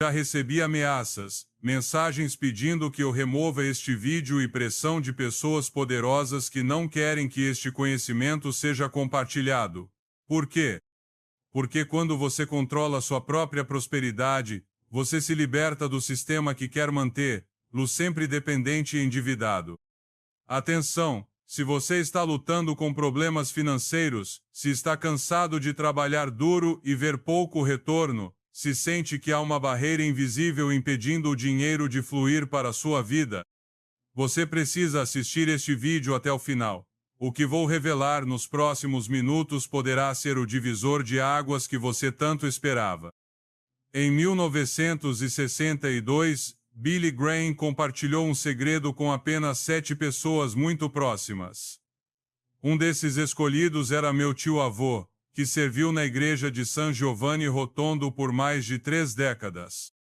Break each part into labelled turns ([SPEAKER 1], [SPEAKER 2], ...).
[SPEAKER 1] Já recebi ameaças, mensagens pedindo que eu remova este vídeo e pressão de pessoas poderosas que não querem que este conhecimento seja compartilhado. Por quê? Porque quando você controla sua própria prosperidade, você se liberta do sistema que quer manter-lo sempre dependente e endividado. Atenção! Se você está lutando com problemas financeiros, se está cansado de trabalhar duro e ver pouco retorno, se sente que há uma barreira invisível impedindo o dinheiro de fluir para a sua vida, você precisa assistir este vídeo até o final. O que vou revelar nos próximos minutos poderá ser o divisor de águas que você tanto esperava. Em 1962, Billy Graham compartilhou um segredo com apenas 7 pessoas muito próximas. Um desses escolhidos era meu tio-avô, que serviu na igreja de San Giovanni Rotondo por mais de 3 décadas.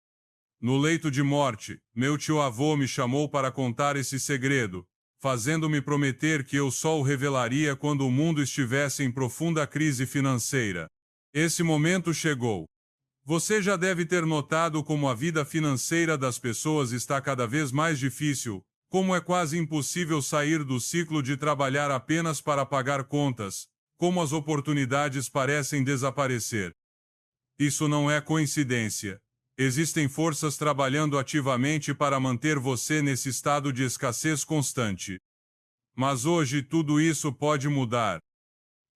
[SPEAKER 1] No leito de morte, meu tio-avô me chamou para contar esse segredo, fazendo-me prometer que eu só o revelaria quando o mundo estivesse em profunda crise financeira. Esse momento chegou. Você já deve ter notado como a vida financeira das pessoas está cada vez mais difícil, como é quase impossível sair do ciclo de trabalhar apenas para pagar contas, como as oportunidades parecem desaparecer. Isso não é coincidência. Existem forças trabalhando ativamente para manter você nesse estado de escassez constante. Mas hoje tudo isso pode mudar.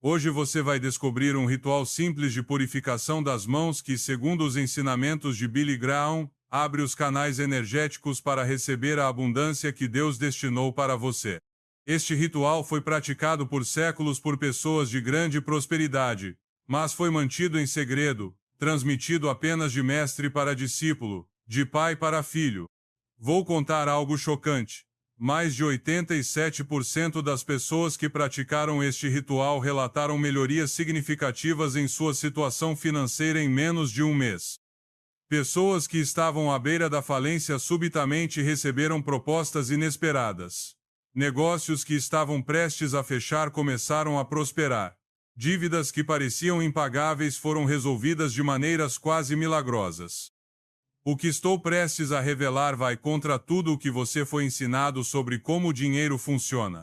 [SPEAKER 1] Hoje você vai descobrir um ritual simples de purificação das mãos que, segundo os ensinamentos de Billy Graham, abre os canais energéticos para receber a abundância que Deus destinou para você. Este ritual foi praticado por séculos por pessoas de grande prosperidade, mas foi mantido em segredo, transmitido apenas de mestre para discípulo, de pai para filho. Vou contar algo chocante. Mais de 87% das pessoas que praticaram este ritual relataram melhorias significativas em sua situação financeira em menos de um mês. Pessoas que estavam à beira da falência subitamente receberam propostas inesperadas. Negócios que estavam prestes a fechar começaram a prosperar. Dívidas que pareciam impagáveis foram resolvidas de maneiras quase milagrosas. O que estou prestes a revelar vai contra tudo o que você foi ensinado sobre como o dinheiro funciona.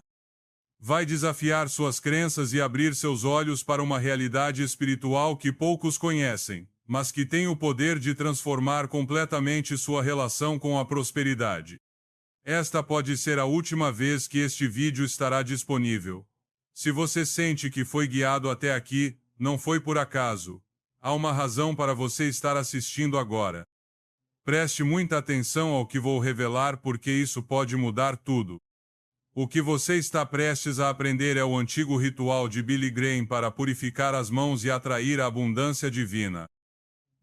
[SPEAKER 1] Vai desafiar suas crenças e abrir seus olhos para uma realidade espiritual que poucos conhecem, mas que tem o poder de transformar completamente sua relação com a prosperidade. Esta pode ser a última vez que este vídeo estará disponível. Se você sente que foi guiado até aqui, não foi por acaso. Há uma razão para você estar assistindo agora. Preste muita atenção ao que vou revelar porque isso pode mudar tudo. O que você está prestes a aprender é o antigo ritual de Billy Graham para purificar as mãos e atrair a abundância divina.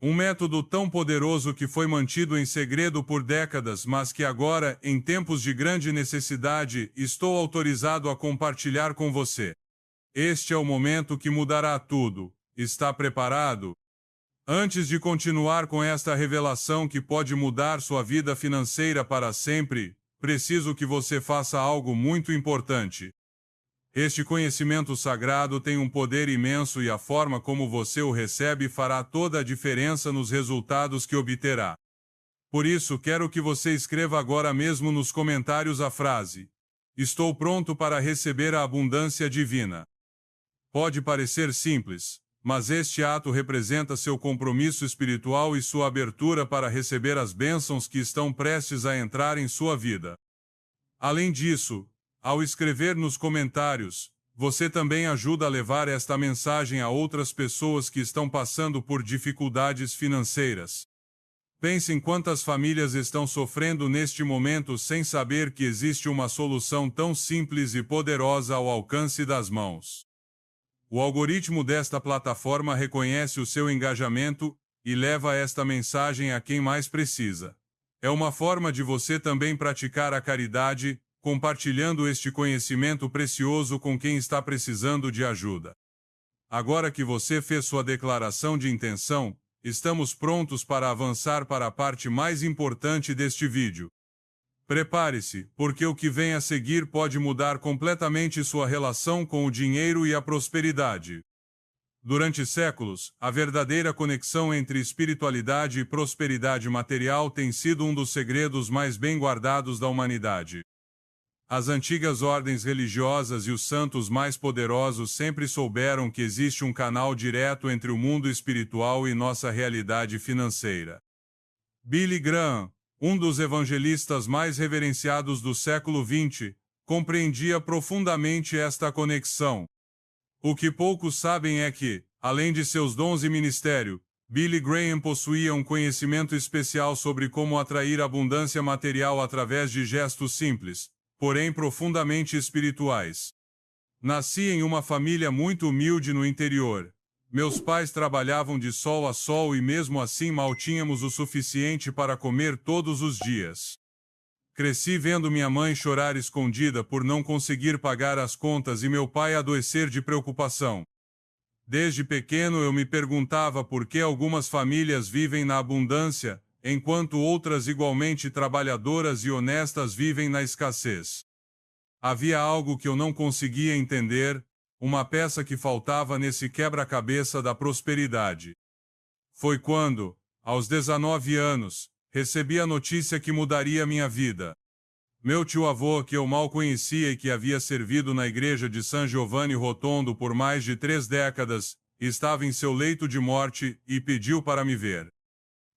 [SPEAKER 1] Um método tão poderoso que foi mantido em segredo por décadas, mas que agora, em tempos de grande necessidade, estou autorizado a compartilhar com você. Este é o momento que mudará tudo. Está preparado? Antes de continuar com esta revelação que pode mudar sua vida financeira para sempre, preciso que você faça algo muito importante. Este conhecimento sagrado tem um poder imenso e a forma como você o recebe fará toda a diferença nos resultados que obterá. Por isso, quero que você escreva agora mesmo nos comentários a frase: "Estou pronto para receber a abundância divina." Pode parecer simples, mas este ato representa seu compromisso espiritual e sua abertura para receber as bênçãos que estão prestes a entrar em sua vida. Além disso, ao escrever nos comentários, você também ajuda a levar esta mensagem a outras pessoas que estão passando por dificuldades financeiras. Pense em quantas famílias estão sofrendo neste momento sem saber que existe uma solução tão simples e poderosa ao alcance das mãos. O algoritmo desta plataforma reconhece o seu engajamento e leva esta mensagem a quem mais precisa. É uma forma de você também praticar a caridade, compartilhando este conhecimento precioso com quem está precisando de ajuda. Agora que você fez sua declaração de intenção, estamos prontos para avançar para a parte mais importante deste vídeo. Prepare-se, porque o que vem a seguir pode mudar completamente sua relação com o dinheiro e a prosperidade. Durante séculos, a verdadeira conexão entre espiritualidade e prosperidade material tem sido um dos segredos mais bem guardados da humanidade. As antigas ordens religiosas e os santos mais poderosos sempre souberam que existe um canal direto entre o mundo espiritual e nossa realidade financeira. Billy Graham, um dos evangelistas mais reverenciados do século XX, compreendia profundamente esta conexão. O que poucos sabem é que, além de seus dons e ministério, Billy Graham possuía um conhecimento especial sobre como atrair abundância material através de gestos simples, porém profundamente espirituais. Nasci em uma família muito humilde no interior. Meus pais trabalhavam de sol a sol e mesmo assim mal tínhamos o suficiente para comer todos os dias. Cresci vendo minha mãe chorar escondida por não conseguir pagar as contas e meu pai adoecer de preocupação. Desde pequeno eu me perguntava por que algumas famílias vivem na abundância, enquanto outras igualmente trabalhadoras e honestas vivem na escassez. Havia algo que eu não conseguia entender, uma peça que faltava nesse quebra-cabeça da prosperidade. Foi quando, aos 19 anos, recebi a notícia que mudaria minha vida. Meu tio-avô, que eu mal conhecia e que havia servido na igreja de San Giovanni Rotondo por mais de 3 décadas, estava em seu leito de morte e pediu para me ver.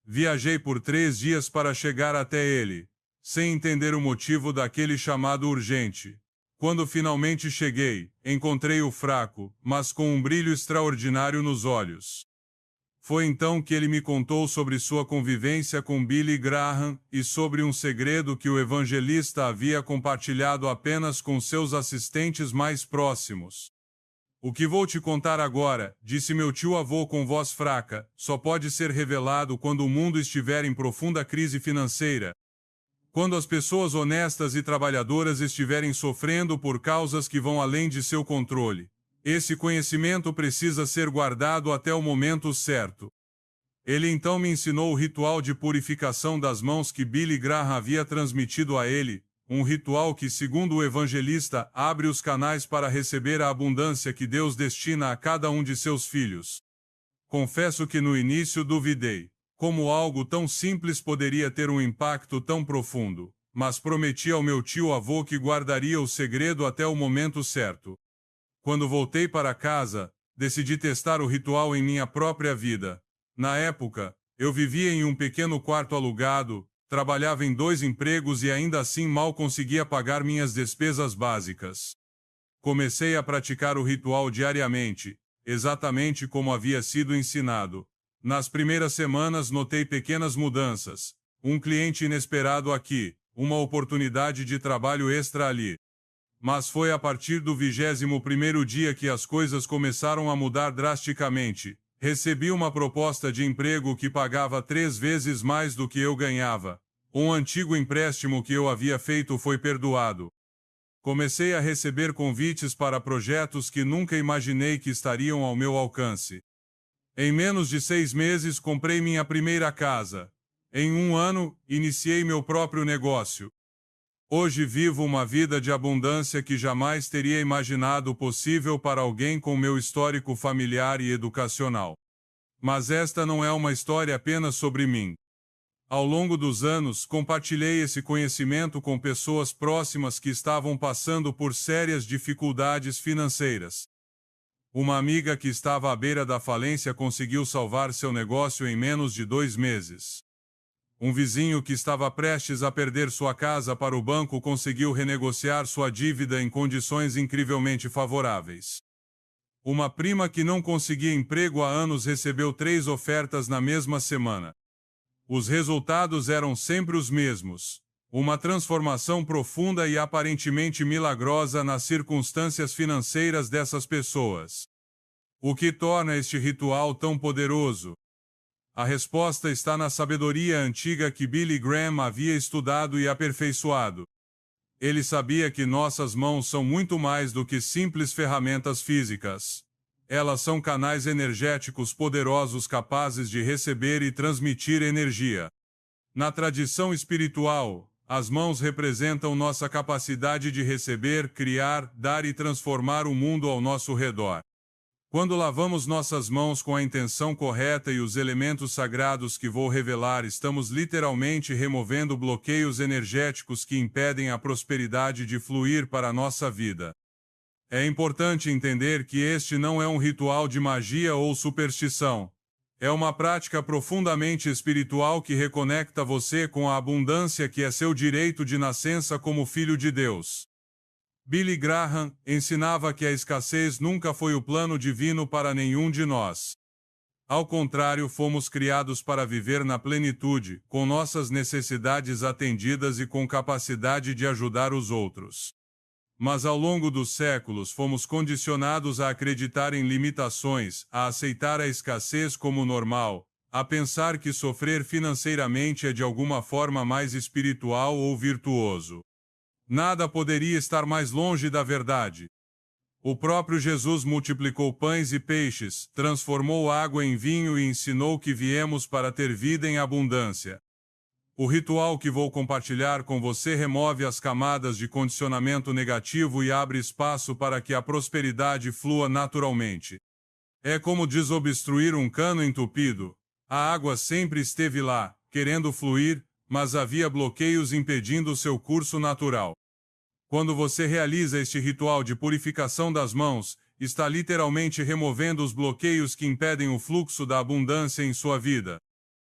[SPEAKER 1] Viajei por 3 dias para chegar até ele, sem entender o motivo daquele chamado urgente. Quando finalmente cheguei, encontrei-o fraco, mas com um brilho extraordinário nos olhos. Foi então que ele me contou sobre sua convivência com Billy Graham e sobre um segredo que o evangelista havia compartilhado apenas com seus assistentes mais próximos. O que vou te contar agora, disse meu tio-avô com voz fraca, só pode ser revelado quando o mundo estiver em profunda crise financeira. Quando as pessoas honestas e trabalhadoras estiverem sofrendo por causas que vão além de seu controle. Esse conhecimento precisa ser guardado até o momento certo. Ele então me ensinou o ritual de purificação das mãos que Billy Graham havia transmitido a ele, um ritual que, segundo o evangelista, abre os canais para receber a abundância que Deus destina a cada um de seus filhos. Confesso que no início duvidei, como algo tão simples poderia ter um impacto tão profundo, mas prometi ao meu tio-avô que guardaria o segredo até o momento certo. Quando voltei para casa, decidi testar o ritual em minha própria vida. Na época, eu vivia em um pequeno quarto alugado, trabalhava em 2 empregos e ainda assim mal conseguia pagar minhas despesas básicas. Comecei a praticar o ritual diariamente, exatamente como havia sido ensinado. Nas primeiras semanas notei pequenas mudanças, um cliente inesperado aqui, uma oportunidade de trabalho extra ali. Mas foi a partir do 21º dia que as coisas começaram a mudar drasticamente. Recebi uma proposta de emprego que pagava 3 vezes mais do que eu ganhava. Um antigo empréstimo que eu havia feito foi perdoado. Comecei a receber convites para projetos que nunca imaginei que estariam ao meu alcance. Em menos de 6 meses comprei minha primeira casa. Em 1 ano, iniciei meu próprio negócio. Hoje vivo uma vida de abundância que jamais teria imaginado possível para alguém com meu histórico familiar e educacional. Mas esta não é uma história apenas sobre mim. Ao longo dos anos, compartilhei esse conhecimento com pessoas próximas que estavam passando por sérias dificuldades financeiras. Uma amiga que estava à beira da falência conseguiu salvar seu negócio em menos de 2 meses. Um vizinho que estava prestes a perder sua casa para o banco conseguiu renegociar sua dívida em condições incrivelmente favoráveis. Uma prima que não conseguia emprego há anos recebeu 3 ofertas na mesma semana. Os resultados eram sempre os mesmos: uma transformação profunda e aparentemente milagrosa nas circunstâncias financeiras dessas pessoas. O que torna este ritual tão poderoso? A resposta está na sabedoria antiga que Billy Graham havia estudado e aperfeiçoado. Ele sabia que nossas mãos são muito mais do que simples ferramentas físicas. Elas são canais energéticos poderosos capazes de receber e transmitir energia. Na tradição espiritual, as mãos representam nossa capacidade de receber, criar, dar e transformar o mundo ao nosso redor. Quando lavamos nossas mãos com a intenção correta e os elementos sagrados que vou revelar, estamos literalmente removendo bloqueios energéticos que impedem a prosperidade de fluir para a nossa vida. É importante entender que este não é um ritual de magia ou superstição. É uma prática profundamente espiritual que reconecta você com a abundância que é seu direito de nascença como filho de Deus. Billy Graham ensinava que a escassez nunca foi o plano divino para nenhum de nós. Ao contrário, fomos criados para viver na plenitude, com nossas necessidades atendidas e com capacidade de ajudar os outros. Mas ao longo dos séculos fomos condicionados a acreditar em limitações, a aceitar a escassez como normal, a pensar que sofrer financeiramente é de alguma forma mais espiritual ou virtuoso. Nada poderia estar mais longe da verdade. O próprio Jesus multiplicou pães e peixes, transformou água em vinho e ensinou que viemos para ter vida em abundância. O ritual que vou compartilhar com você remove as camadas de condicionamento negativo e abre espaço para que a prosperidade flua naturalmente. É como desobstruir um cano entupido. A água sempre esteve lá, querendo fluir, mas havia bloqueios impedindo seu curso natural. Quando você realiza este ritual de purificação das mãos, está literalmente removendo os bloqueios que impedem o fluxo da abundância em sua vida.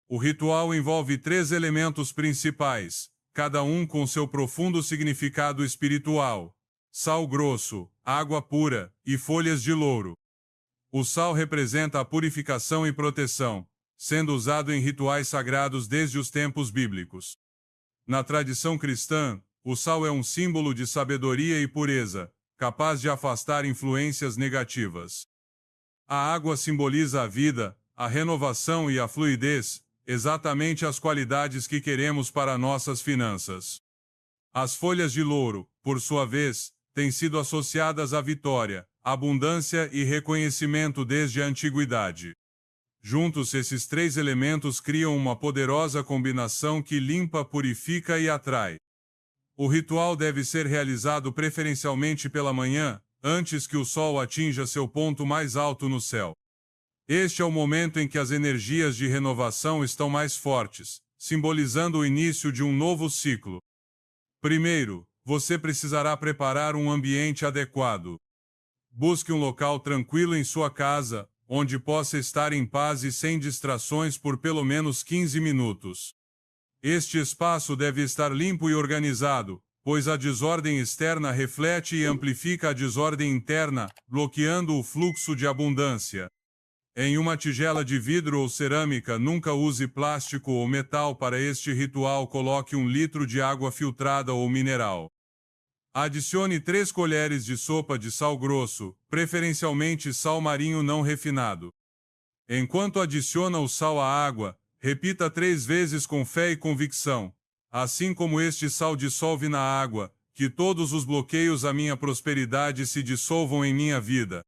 [SPEAKER 1] O ritual envolve 3 elementos principais, cada um com seu profundo significado espiritual: sal grosso, água pura e folhas de louro. O sal representa a purificação e proteção, sendo usado em rituais sagrados desde os tempos bíblicos. Na tradição cristã, o sal é um símbolo de sabedoria e pureza, capaz de afastar influências negativas. A água simboliza a vida, a renovação e a fluidez, exatamente as qualidades que queremos para nossas finanças. As folhas de louro, por sua vez, têm sido associadas à vitória, abundância e reconhecimento desde a antiguidade. Juntos, esses 3 elementos criam uma poderosa combinação que limpa, purifica e atrai. O ritual deve ser realizado preferencialmente pela manhã, antes que o sol atinja seu ponto mais alto no céu. Este é o momento em que as energias de renovação estão mais fortes, simbolizando o início de um novo ciclo. Primeiro, você precisará preparar um ambiente adequado. Busque um local tranquilo em sua casa, onde possa estar em paz e sem distrações por pelo menos 15 minutos. Este espaço deve estar limpo e organizado, pois a desordem externa reflete e amplifica a desordem interna, bloqueando o fluxo de abundância. Em uma tigela de vidro ou cerâmica, nunca use plástico ou metal para este ritual. Coloque 1 litro de água filtrada ou mineral. Adicione 3 colheres de sopa de sal grosso, preferencialmente sal marinho não refinado. Enquanto adiciona o sal à água, repita 3 vezes com fé e convicção: assim como este sal dissolve na água, que todos os bloqueios à minha prosperidade se dissolvam em minha vida.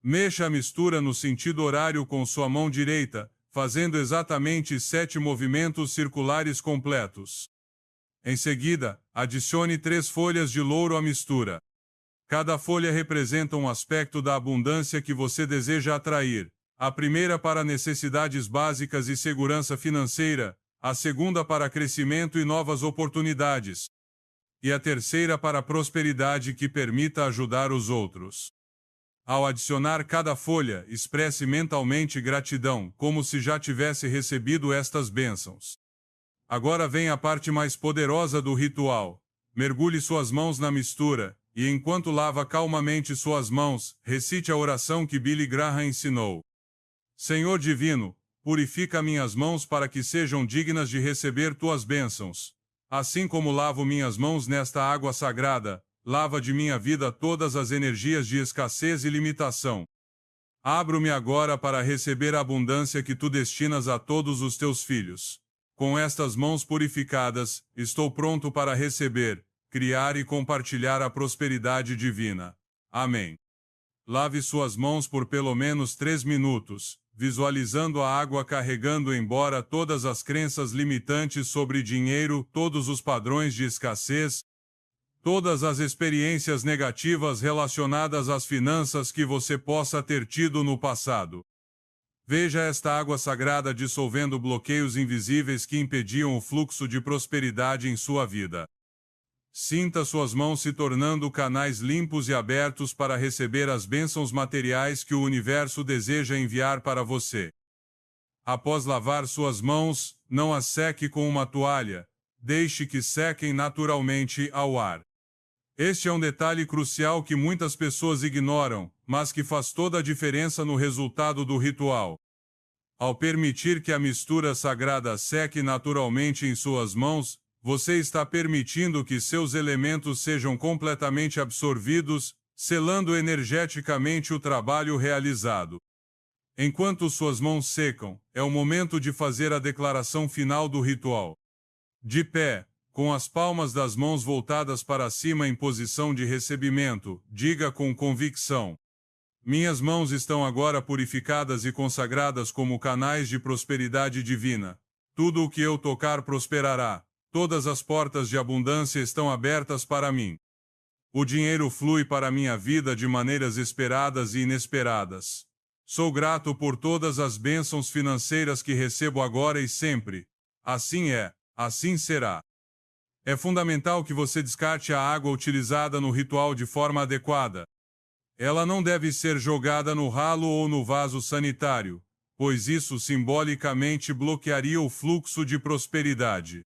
[SPEAKER 1] Mexa a mistura no sentido horário com sua mão direita, fazendo exatamente 7 movimentos circulares completos. Em seguida, adicione 3 folhas de louro à mistura. Cada folha representa um aspecto da abundância que você deseja atrair. A primeira para necessidades básicas e segurança financeira, a segunda para crescimento e novas oportunidades, e a terceira para prosperidade que permita ajudar os outros. Ao adicionar cada folha, expresse mentalmente gratidão, como se já tivesse recebido estas bênçãos. Agora vem a parte mais poderosa do ritual. Mergulhe suas mãos na mistura, e enquanto lava calmamente suas mãos, recite a oração que Billy Graham ensinou. Senhor divino, purifica minhas mãos para que sejam dignas de receber tuas bênçãos. Assim como lavo minhas mãos nesta água sagrada, lava de minha vida todas as energias de escassez e limitação. Abro-me agora para receber a abundância que tu destinas a todos os teus filhos. Com estas mãos purificadas, estou pronto para receber, criar e compartilhar a prosperidade divina. Amém. Lave suas mãos por pelo menos 3 minutos, visualizando a água carregando embora todas as crenças limitantes sobre dinheiro, todos os padrões de escassez. todas as experiências negativas relacionadas às finanças que você possa ter tido no passado. Veja esta água sagrada dissolvendo bloqueios invisíveis que impediam o fluxo de prosperidade em sua vida. Sinta suas mãos se tornando canais limpos e abertos para receber as bênçãos materiais que o universo deseja enviar para você. Após lavar suas mãos, não as seque com uma toalha, deixe que sequem naturalmente ao ar. Este é um detalhe crucial que muitas pessoas ignoram, mas que faz toda a diferença no resultado do ritual. Ao permitir que a mistura sagrada seque naturalmente em suas mãos, você está permitindo que seus elementos sejam completamente absorvidos, selando energeticamente o trabalho realizado. Enquanto suas mãos secam, é o momento de fazer a declaração final do ritual. De pé, com as palmas das mãos voltadas para cima em posição de recebimento, diga com convicção: minhas mãos estão agora purificadas e consagradas como canais de prosperidade divina. Tudo o que eu tocar prosperará. Todas as portas de abundância estão abertas para mim. O dinheiro flui para minha vida de maneiras esperadas e inesperadas. Sou grato por todas as bênçãos financeiras que recebo agora e sempre. Assim é, assim será. É fundamental que você descarte a água utilizada no ritual de forma adequada. Ela não deve ser jogada no ralo ou no vaso sanitário, pois isso simbolicamente bloquearia o fluxo de prosperidade.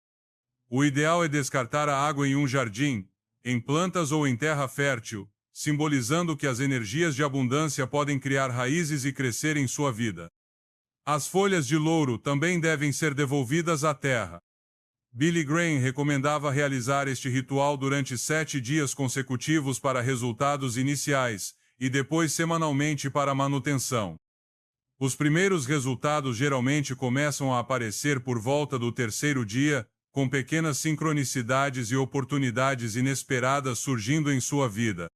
[SPEAKER 1] O ideal é descartar a água em um jardim, em plantas ou em terra fértil, simbolizando que as energias de abundância podem criar raízes e crescer em sua vida. As folhas de louro também devem ser devolvidas à terra. Billy Graham recomendava realizar este ritual durante 7 dias consecutivos para resultados iniciais, e depois semanalmente para manutenção. Os primeiros resultados geralmente começam a aparecer por volta do 3º dia, com pequenas sincronicidades e oportunidades inesperadas surgindo em sua vida.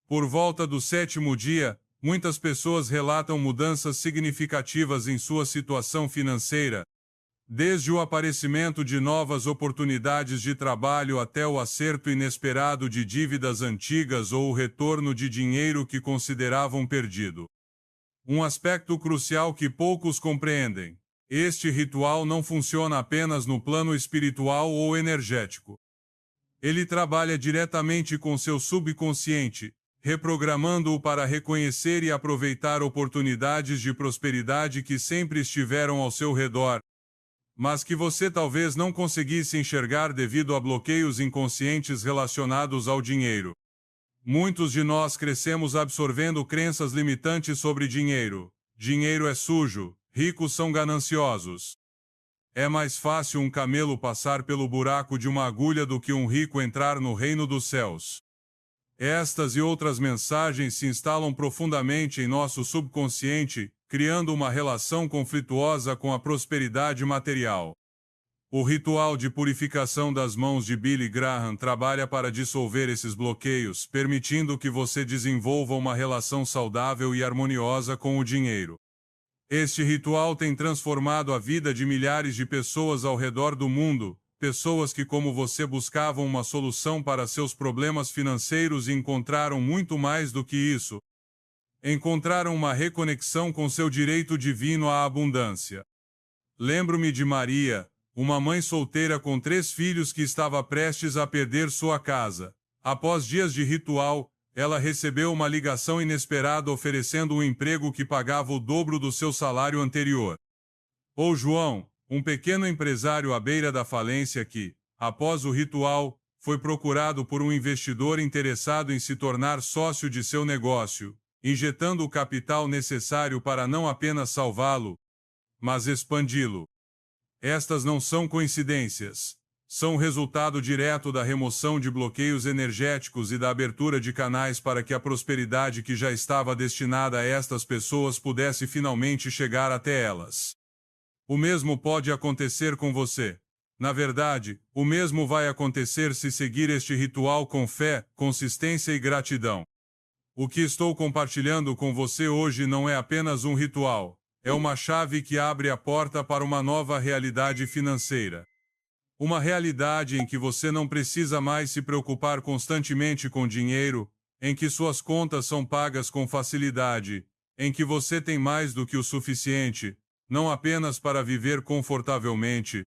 [SPEAKER 1] Por volta do 7º dia, muitas pessoas relatam mudanças significativas em sua situação financeira, desde o aparecimento de novas oportunidades de trabalho até o acerto inesperado de dívidas antigas ou o retorno de dinheiro que consideravam perdido. Um aspecto crucial que poucos compreendem: este ritual não funciona apenas no plano espiritual ou energético. Ele trabalha diretamente com seu subconsciente, reprogramando-o para reconhecer e aproveitar oportunidades de prosperidade que sempre estiveram ao seu redor, mas que você talvez não conseguisse enxergar devido a bloqueios inconscientes relacionados ao dinheiro. Muitos de nós crescemos absorvendo crenças limitantes sobre dinheiro. Dinheiro é sujo, ricos são gananciosos. É mais fácil um camelo passar pelo buraco de uma agulha do que um rico entrar no reino dos céus. Estas e outras mensagens se instalam profundamente em nosso subconsciente, criando uma relação conflituosa com a prosperidade material. O ritual de purificação das mãos de Billy Graham trabalha para dissolver esses bloqueios, permitindo que você desenvolva uma relação saudável e harmoniosa com o dinheiro. Este ritual tem transformado a vida de milhares de pessoas ao redor do mundo, pessoas que, como você, buscavam uma solução para seus problemas financeiros e encontraram muito mais do que isso. Encontraram uma reconexão com seu direito divino à abundância. Lembro-me de Maria, uma mãe solteira com 3 filhos que estava prestes a perder sua casa. Após dias de ritual, ela recebeu uma ligação inesperada oferecendo um emprego que pagava o dobro do seu salário anterior. Ou João, um pequeno empresário à beira da falência que, após o ritual, foi procurado por um investidor interessado em se tornar sócio de seu negócio, injetando o capital necessário para não apenas salvá-lo, mas expandi-lo. Estas não são coincidências. São resultado direto da remoção de bloqueios energéticos e da abertura de canais para que a prosperidade que já estava destinada a estas pessoas pudesse finalmente chegar até elas. O mesmo pode acontecer com você. Na verdade, o mesmo vai acontecer se seguir este ritual com fé, consistência e gratidão. O que estou compartilhando com você hoje não é apenas um ritual, é uma chave que abre a porta para uma nova realidade financeira. Uma realidade em que você não precisa mais se preocupar constantemente com dinheiro, em que suas contas são pagas com facilidade, em que você tem mais do que o suficiente, não apenas para viver confortavelmente,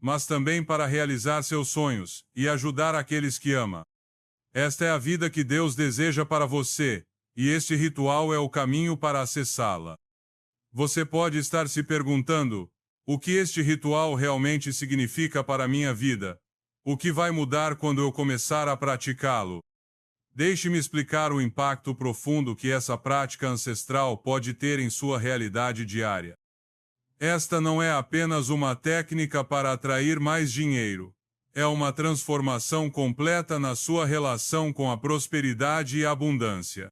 [SPEAKER 1] mas também para realizar seus sonhos e ajudar aqueles que ama. Esta é a vida que Deus deseja para você, e este ritual é o caminho para acessá-la. Você pode estar se perguntando: o que este ritual realmente significa para a minha vida? O que vai mudar quando eu começar a praticá-lo? Deixe-me explicar o impacto profundo que essa prática ancestral pode ter em sua realidade diária. Esta não é apenas uma técnica para atrair mais dinheiro. É uma transformação completa na sua relação com a prosperidade e a abundância.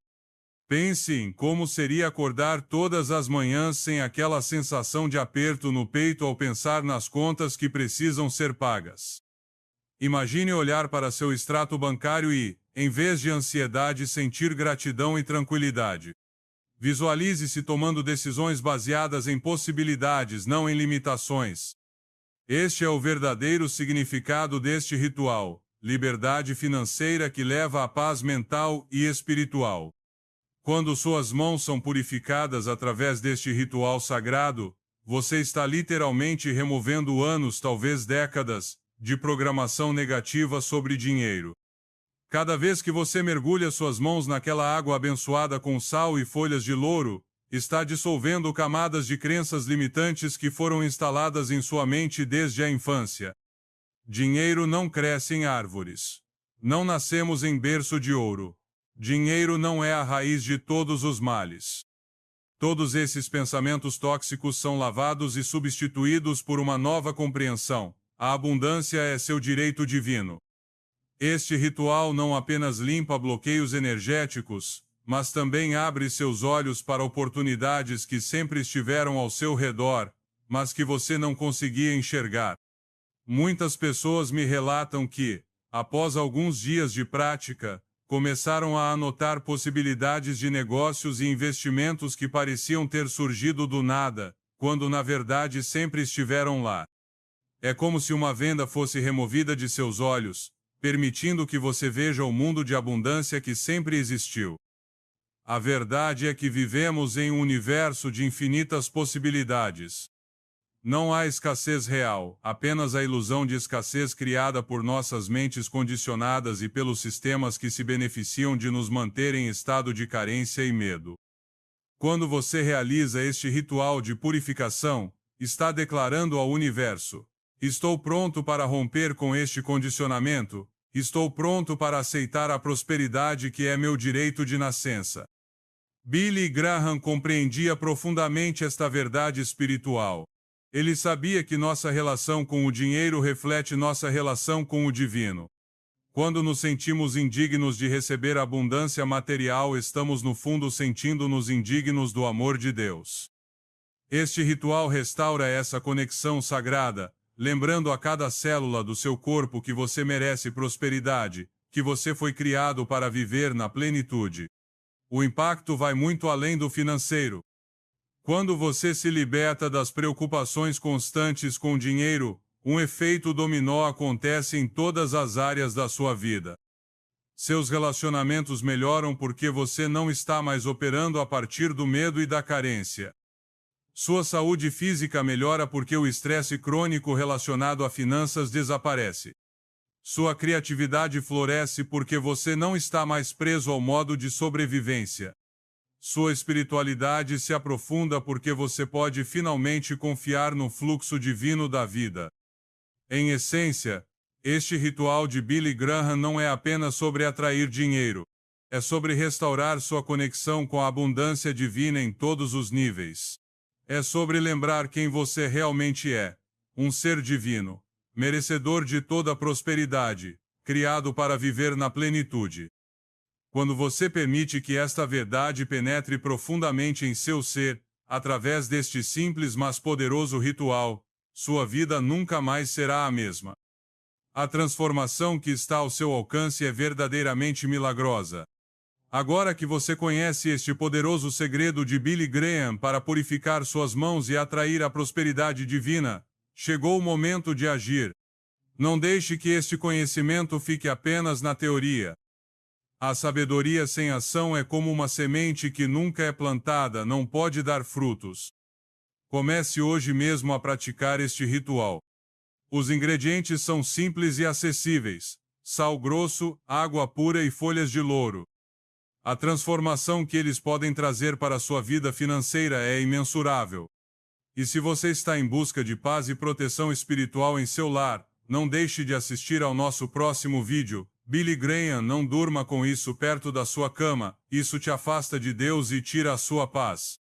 [SPEAKER 1] Pense em como seria acordar todas as manhãs sem aquela sensação de aperto no peito ao pensar nas contas que precisam ser pagas. Imagine olhar para seu extrato bancário e, em vez de ansiedade, sentir gratidão e tranquilidade. Visualize-se tomando decisões baseadas em possibilidades, não em limitações. Este é o verdadeiro significado deste ritual: liberdade financeira que leva à paz mental e espiritual. Quando suas mãos são purificadas através deste ritual sagrado, você está literalmente removendo anos, talvez décadas, de programação negativa sobre dinheiro. Cada vez que você mergulha suas mãos naquela água abençoada com sal e folhas de louro, está dissolvendo camadas de crenças limitantes que foram instaladas em sua mente desde a infância. Dinheiro não cresce em árvores. Não nascemos em berço de ouro. Dinheiro não é a raiz de todos os males. Todos esses pensamentos tóxicos são lavados e substituídos por uma nova compreensão: a abundância é seu direito divino. Este ritual não apenas limpa bloqueios energéticos, mas também abre seus olhos para oportunidades que sempre estiveram ao seu redor, mas que você não conseguia enxergar. Muitas pessoas me relatam que, após alguns dias de prática, começaram a anotar possibilidades de negócios e investimentos que pareciam ter surgido do nada, quando na verdade sempre estiveram lá. É como se uma venda fosse removida de seus olhos, permitindo que você veja o mundo de abundância que sempre existiu. A verdade é que vivemos em um universo de infinitas possibilidades. Não há escassez real, apenas a ilusão de escassez criada por nossas mentes condicionadas e pelos sistemas que se beneficiam de nos manter em estado de carência e medo. Quando você realiza este ritual de purificação, está declarando ao universo: estou pronto para romper com este condicionamento, estou pronto para aceitar a prosperidade que é meu direito de nascença. Billy Graham compreendia profundamente esta verdade espiritual. Ele sabia que nossa relação com o dinheiro reflete nossa relação com o divino. Quando nos sentimos indignos de receber abundância material, estamos no fundo sentindo-nos indignos do amor de Deus. Este ritual restaura essa conexão sagrada, lembrando a cada célula do seu corpo que você merece prosperidade, que você foi criado para viver na plenitude. O impacto vai muito além do financeiro. Quando você se liberta das preocupações constantes com dinheiro, um efeito dominó acontece em todas as áreas da sua vida. Seus relacionamentos melhoram porque você não está mais operando a partir do medo e da carência. Sua saúde física melhora porque o estresse crônico relacionado a finanças desaparece. Sua criatividade floresce porque você não está mais preso ao modo de sobrevivência. Sua espiritualidade se aprofunda porque você pode finalmente confiar no fluxo divino da vida. Em essência, este ritual de Billy Graham não é apenas sobre atrair dinheiro. É sobre restaurar sua conexão com a abundância divina em todos os níveis. É sobre lembrar quem você realmente é: um ser divino, merecedor de toda a prosperidade, criado para viver na plenitude. Quando você permite que esta verdade penetre profundamente em seu ser, através deste simples mas poderoso ritual, sua vida nunca mais será a mesma. A transformação que está ao seu alcance é verdadeiramente milagrosa. Agora que você conhece este poderoso segredo de Billy Graham para purificar suas mãos e atrair a prosperidade divina, chegou o momento de agir. Não deixe que este conhecimento fique apenas na teoria. A sabedoria sem ação é como uma semente que nunca é plantada, não pode dar frutos. Comece hoje mesmo a praticar este ritual. Os ingredientes são simples e acessíveis: sal grosso, água pura e folhas de louro. A transformação que eles podem trazer para a sua vida financeira é imensurável. E se você está em busca de paz e proteção espiritual em seu lar, não deixe de assistir ao nosso próximo vídeo. Billy Graham, não durma com isso perto da sua cama, isso te afasta de Deus e tira a sua paz.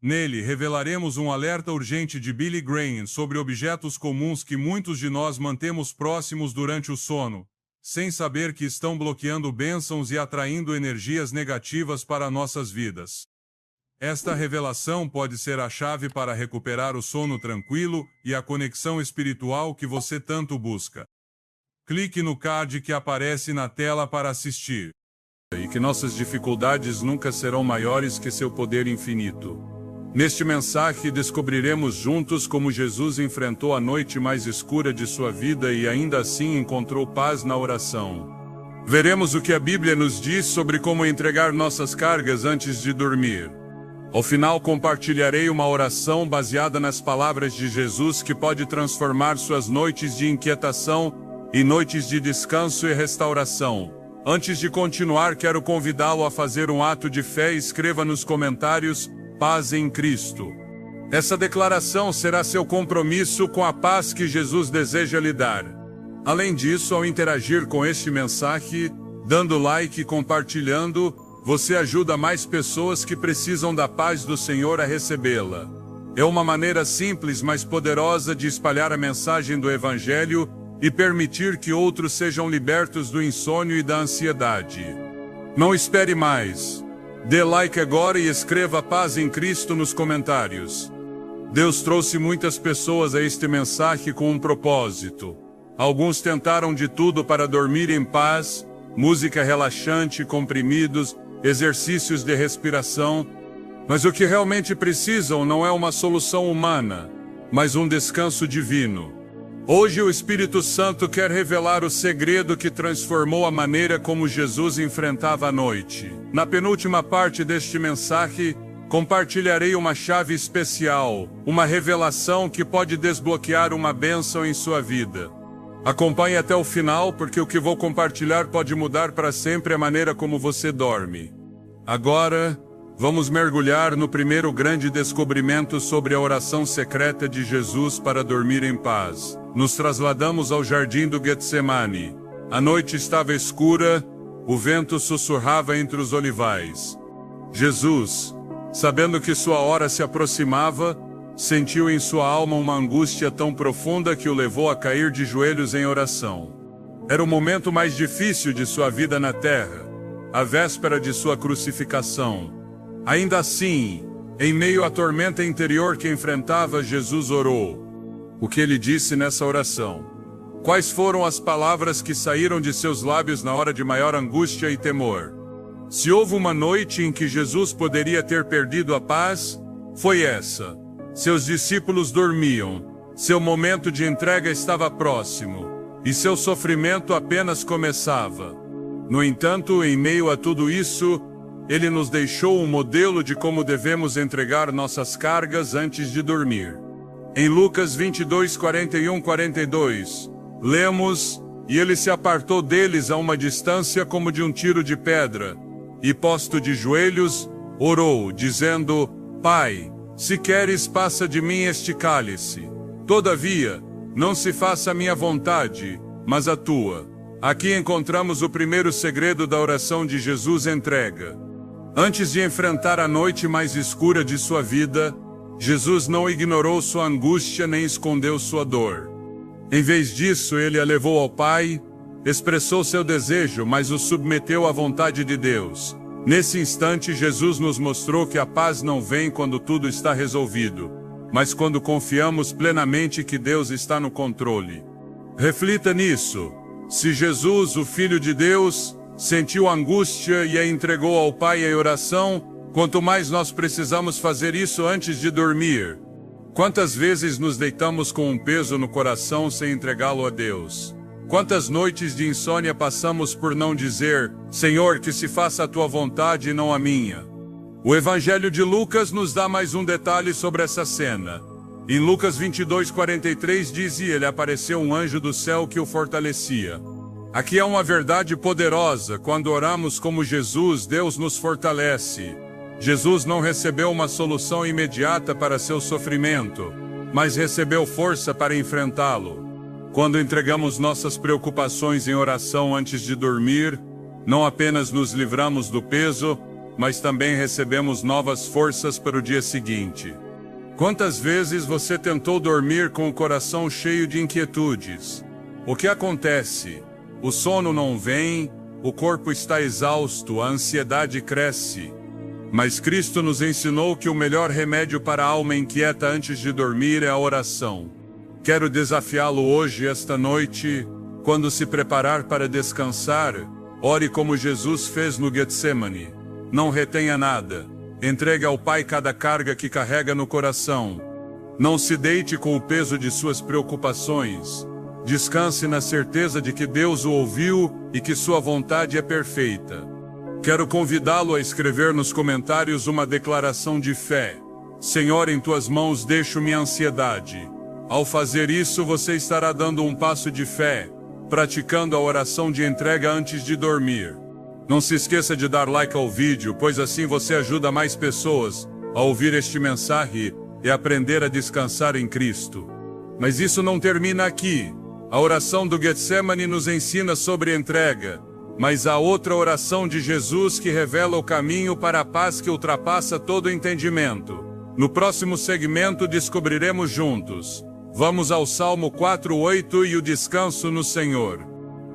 [SPEAKER 1] Nele, revelaremos um alerta urgente de Billy Graham sobre objetos comuns que muitos de nós mantemos próximos durante o sono, sem saber que estão bloqueando bênçãos e atraindo energias negativas para nossas vidas. Esta revelação pode ser a chave para recuperar o sono tranquilo e a conexão espiritual que você tanto busca. Clique no card que aparece na tela para assistir. E que nossas dificuldades nunca serão maiores que seu poder infinito. Neste mensagem descobriremos juntos como Jesus enfrentou a noite mais escura de sua vida e ainda assim encontrou paz na oração. Veremos o que a Bíblia nos diz sobre como entregar nossas cargas antes de dormir. Ao final compartilharei uma oração baseada nas palavras de Jesus que pode transformar suas noites de inquietação em noites de descanso e restauração. Antes de continuar, quero convidá-lo a fazer um ato de fé e escreva nos comentários: paz em Cristo. Essa declaração será seu compromisso com a paz que Jesus deseja lhe dar. Além disso, ao interagir com este mensagem, dando like e compartilhando, você ajuda mais pessoas que precisam da paz do Senhor a recebê-la. É uma maneira simples, mas poderosa de espalhar a mensagem do Evangelho e permitir que outros sejam libertos do insônio e da ansiedade. Não espere mais. Dê like agora e escreva paz em Cristo nos comentários. Deus trouxe muitas pessoas a este mensagem com um propósito. Alguns tentaram de tudo para dormir em paz: música relaxante, comprimidos, exercícios de respiração. Mas o que realmente precisam não é uma solução humana, mas um descanso divino. Hoje o Espírito Santo quer revelar o segredo que transformou a maneira como Jesus enfrentava a noite. Na penúltima parte deste mensagem, compartilharei uma chave especial, uma revelação que pode desbloquear uma bênção em sua vida. Acompanhe até o final, porque o que vou compartilhar pode mudar para sempre a maneira como você dorme. Agora, vamos mergulhar no primeiro grande descobrimento sobre a oração secreta de Jesus para dormir em paz. Nos trasladamos ao jardim do Getsemane. A noite estava escura, o vento sussurrava entre os olivais. Jesus, sabendo que sua hora se aproximava, sentiu em sua alma uma angústia tão profunda que o levou a cair de joelhos em oração. Era o momento mais difícil de sua vida na terra, a véspera de sua crucificação. Ainda assim, em meio à tormenta interior que enfrentava, Jesus orou. O que ele disse nessa oração? Quais foram as palavras que saíram de seus lábios na hora de maior angústia e temor? Se houve uma noite em que Jesus poderia ter perdido a paz, foi essa. Seus discípulos dormiam, seu momento de entrega estava próximo, e seu sofrimento apenas começava. No entanto, em meio a tudo isso, ele nos deixou um modelo de como devemos entregar nossas cargas antes de dormir. Em Lucas 22, 41-42, lemos: "E ele se apartou deles a uma distância como de um tiro de pedra, e posto de joelhos, orou, dizendo: Pai, se queres, passa de mim este cálice. Todavia, não se faça a minha vontade, mas a tua." Aqui encontramos o primeiro segredo da oração de Jesus: entrega. Antes de enfrentar a noite mais escura de sua vida, Jesus não ignorou sua angústia nem escondeu sua dor. Em vez disso, ele a levou ao Pai, expressou seu desejo, mas o submeteu à vontade de Deus. Nesse instante, Jesus nos mostrou que a paz não vem quando tudo está resolvido, mas quando confiamos plenamente que Deus está no controle. Reflita nisso. Se Jesus, o Filho de Deus, sentiu angústia e a entregou ao Pai em oração, quanto mais nós precisamos fazer isso antes de dormir. Quantas vezes nos deitamos com um peso no coração sem entregá-lo a Deus? Quantas noites de insônia passamos por não dizer: Senhor, que se faça a tua vontade e não a minha? O Evangelho de Lucas nos dá mais um detalhe sobre essa cena. Em Lucas 22:43 diz: e ele apareceu um anjo do céu que o fortalecia. Aqui é uma verdade poderosa. Quando oramos como Jesus, Deus nos fortalece. Jesus não recebeu uma solução imediata para seu sofrimento, mas recebeu força para enfrentá-lo. Quando entregamos nossas preocupações em oração antes de dormir, não apenas nos livramos do peso, mas também recebemos novas forças para o dia seguinte. Quantas vezes você tentou dormir com o coração cheio de inquietudes? O que acontece? O sono não vem, o corpo está exausto, a ansiedade cresce. Mas Cristo nos ensinou que o melhor remédio para a alma inquieta antes de dormir é a oração. Quero desafiá-lo hoje, esta noite, quando se preparar para descansar, ore como Jesus fez no Getsemane. Não retenha nada. Entregue ao Pai cada carga que carrega no coração. Não se deite com o peso de suas preocupações. Descanse na certeza de que Deus o ouviu e que sua vontade é perfeita. Quero convidá-lo a escrever nos comentários uma declaração de fé. Senhor, em tuas mãos deixo minha ansiedade. Ao fazer isso, você estará dando um passo de fé, praticando a oração de entrega antes de dormir. Não se esqueça de dar like ao vídeo, pois assim você ajuda mais pessoas a ouvir este mensagem e aprender a descansar em Cristo. Mas isso não termina aqui. A oração do Getsemane nos ensina sobre entrega, mas há outra oração de Jesus que revela o caminho para a paz que ultrapassa todo entendimento. No próximo segmento descobriremos juntos. Vamos ao Salmo 4:8 e o descanso no Senhor.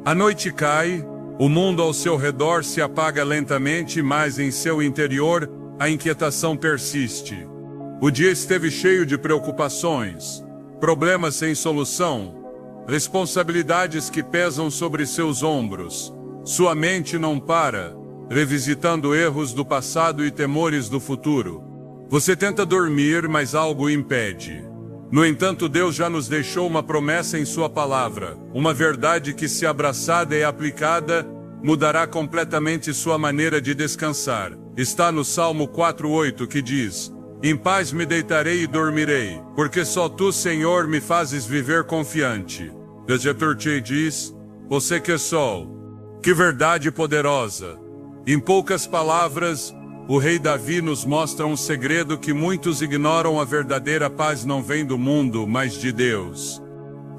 [SPEAKER 1] A noite cai, o mundo ao seu redor se apaga lentamente, mas em seu interior a inquietação persiste. O dia esteve cheio de preocupações, problemas sem solução, responsabilidades que pesam sobre seus ombros. Sua mente não para, revisitando erros do passado e temores do futuro. Você tenta dormir, mas algo o impede. No entanto, Deus já nos deixou uma promessa em sua palavra, uma verdade que, se abraçada e aplicada, mudará completamente sua maneira de descansar. Está no Salmo 4:8 que diz: em paz me deitarei e dormirei, porque só tu, Senhor, me fazes viver confiante. Desde a diz: você que é sol. Que verdade poderosa! Em poucas palavras, o rei Davi nos mostra um segredo que muitos ignoram: a verdadeira paz não vem do mundo, mas de Deus.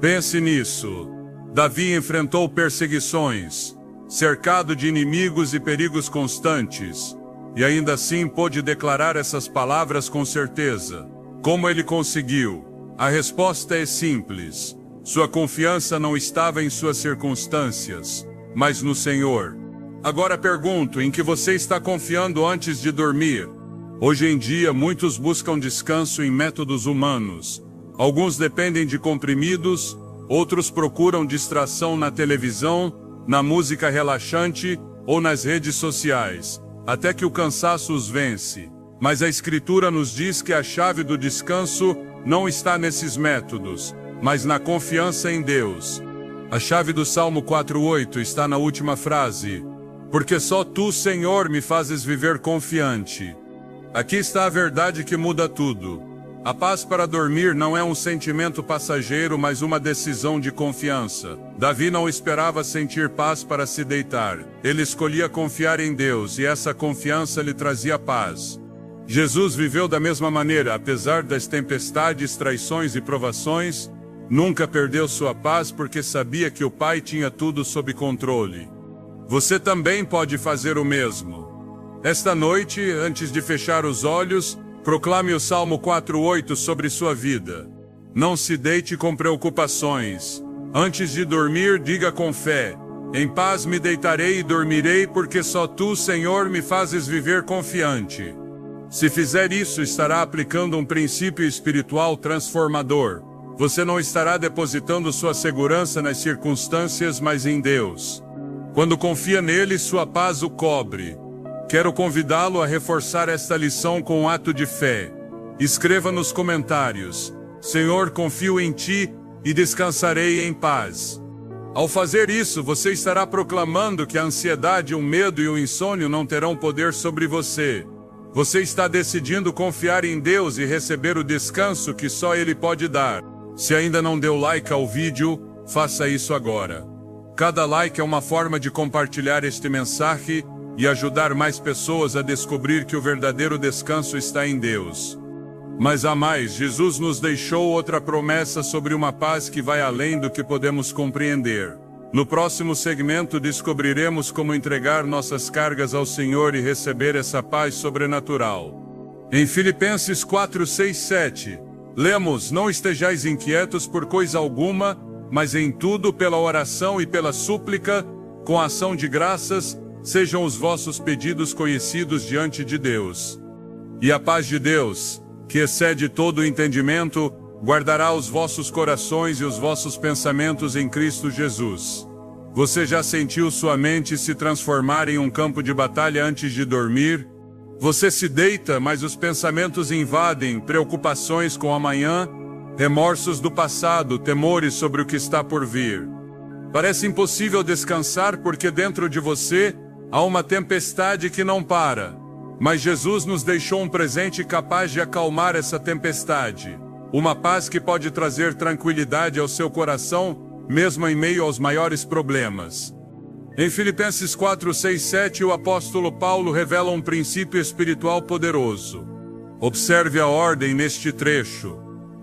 [SPEAKER 1] Pense nisso. Davi enfrentou perseguições, cercado de inimigos e perigos constantes, e ainda assim pôde declarar essas palavras com certeza. Como ele conseguiu? A resposta é simples. Sua confiança não estava em suas circunstâncias, mas no Senhor. Agora pergunto, em que você está confiando antes de dormir? Hoje em dia, muitos buscam descanso em métodos humanos. Alguns dependem de comprimidos, outros procuram distração na televisão, na música relaxante ou nas redes sociais, até que o cansaço os vence. Mas a Escritura nos diz que a chave do descanso não está nesses métodos, mas na confiança em Deus. A chave do Salmo 4:8 está na última frase: porque só tu, Senhor, me fazes viver confiante. Aqui está a verdade que muda tudo. A paz para dormir não é um sentimento passageiro, mas uma decisão de confiança. Davi não esperava sentir paz para se deitar. Ele escolhia confiar em Deus, e essa confiança lhe trazia paz. Jesus viveu da mesma maneira, apesar das tempestades, traições e provações. Nunca perdeu sua paz porque sabia que o Pai tinha tudo sob controle. Você também pode fazer o mesmo. Esta noite, antes de fechar os olhos, proclame o Salmo 4:8 sobre sua vida. Não se deite com preocupações. Antes de dormir, diga com fé: em paz me deitarei e dormirei, porque só tu, Senhor, me fazes viver confiante. Se fizer isso, estará aplicando um princípio espiritual transformador. Você não estará depositando sua segurança nas circunstâncias, mas em Deus. Quando confia nele, sua paz o cobre. Quero convidá-lo a reforçar esta lição com um ato de fé. Escreva nos comentários: Senhor, confio em Ti e descansarei em paz. Ao fazer isso, você estará proclamando que a ansiedade, o medo e o insônio não terão poder sobre você. Você está decidindo confiar em Deus e receber o descanso que só Ele pode dar. Se ainda não deu like ao vídeo, faça isso agora. Cada like é uma forma de compartilhar este mensagem e ajudar mais pessoas a descobrir que o verdadeiro descanso está em Deus. Mas há mais, Jesus nos deixou outra promessa sobre uma paz que vai além do que podemos compreender. No próximo segmento descobriremos como entregar nossas cargas ao Senhor e receber essa paz sobrenatural. Em Filipenses 4, 6, 7, lemos: não estejais inquietos por coisa alguma, mas em tudo pela oração e pela súplica, com ação de graças, sejam os vossos pedidos conhecidos diante de Deus. E a paz de Deus, que excede todo o entendimento, guardará os vossos corações e os vossos pensamentos em Cristo Jesus. Você já sentiu sua mente se transformar em um campo de batalha antes de dormir? Você se deita, mas os pensamentos invadem, preocupações com o amanhã, remorsos do passado, temores sobre o que está por vir. Parece impossível descansar porque dentro de você há uma tempestade que não para. Mas Jesus nos deixou um presente capaz de acalmar essa tempestade. Uma paz que pode trazer tranquilidade ao seu coração, mesmo em meio aos maiores problemas. Em Filipenses 4, 6, 7, o apóstolo Paulo revela um princípio espiritual poderoso. Observe a ordem neste trecho.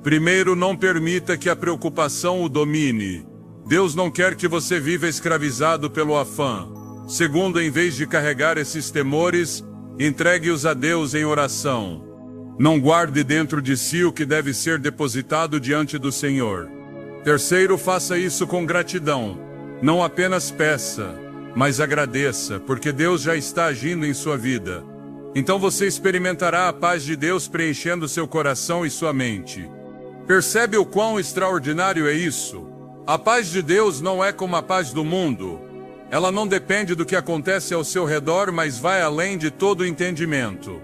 [SPEAKER 1] Primeiro, não permita que a preocupação o domine. Deus não quer que você viva escravizado pelo afã. Segundo, em vez de carregar esses temores, entregue-os a Deus em oração. Não guarde dentro de si o que deve ser depositado diante do Senhor. Terceiro, faça isso com gratidão. Não apenas peça, mas agradeça, porque Deus já está agindo em sua vida. Então você experimentará a paz de Deus preenchendo seu coração e sua mente. Percebe o quão extraordinário é isso? A paz de Deus não é como a paz do mundo. Ela não depende do que acontece ao seu redor, mas vai além de todo entendimento.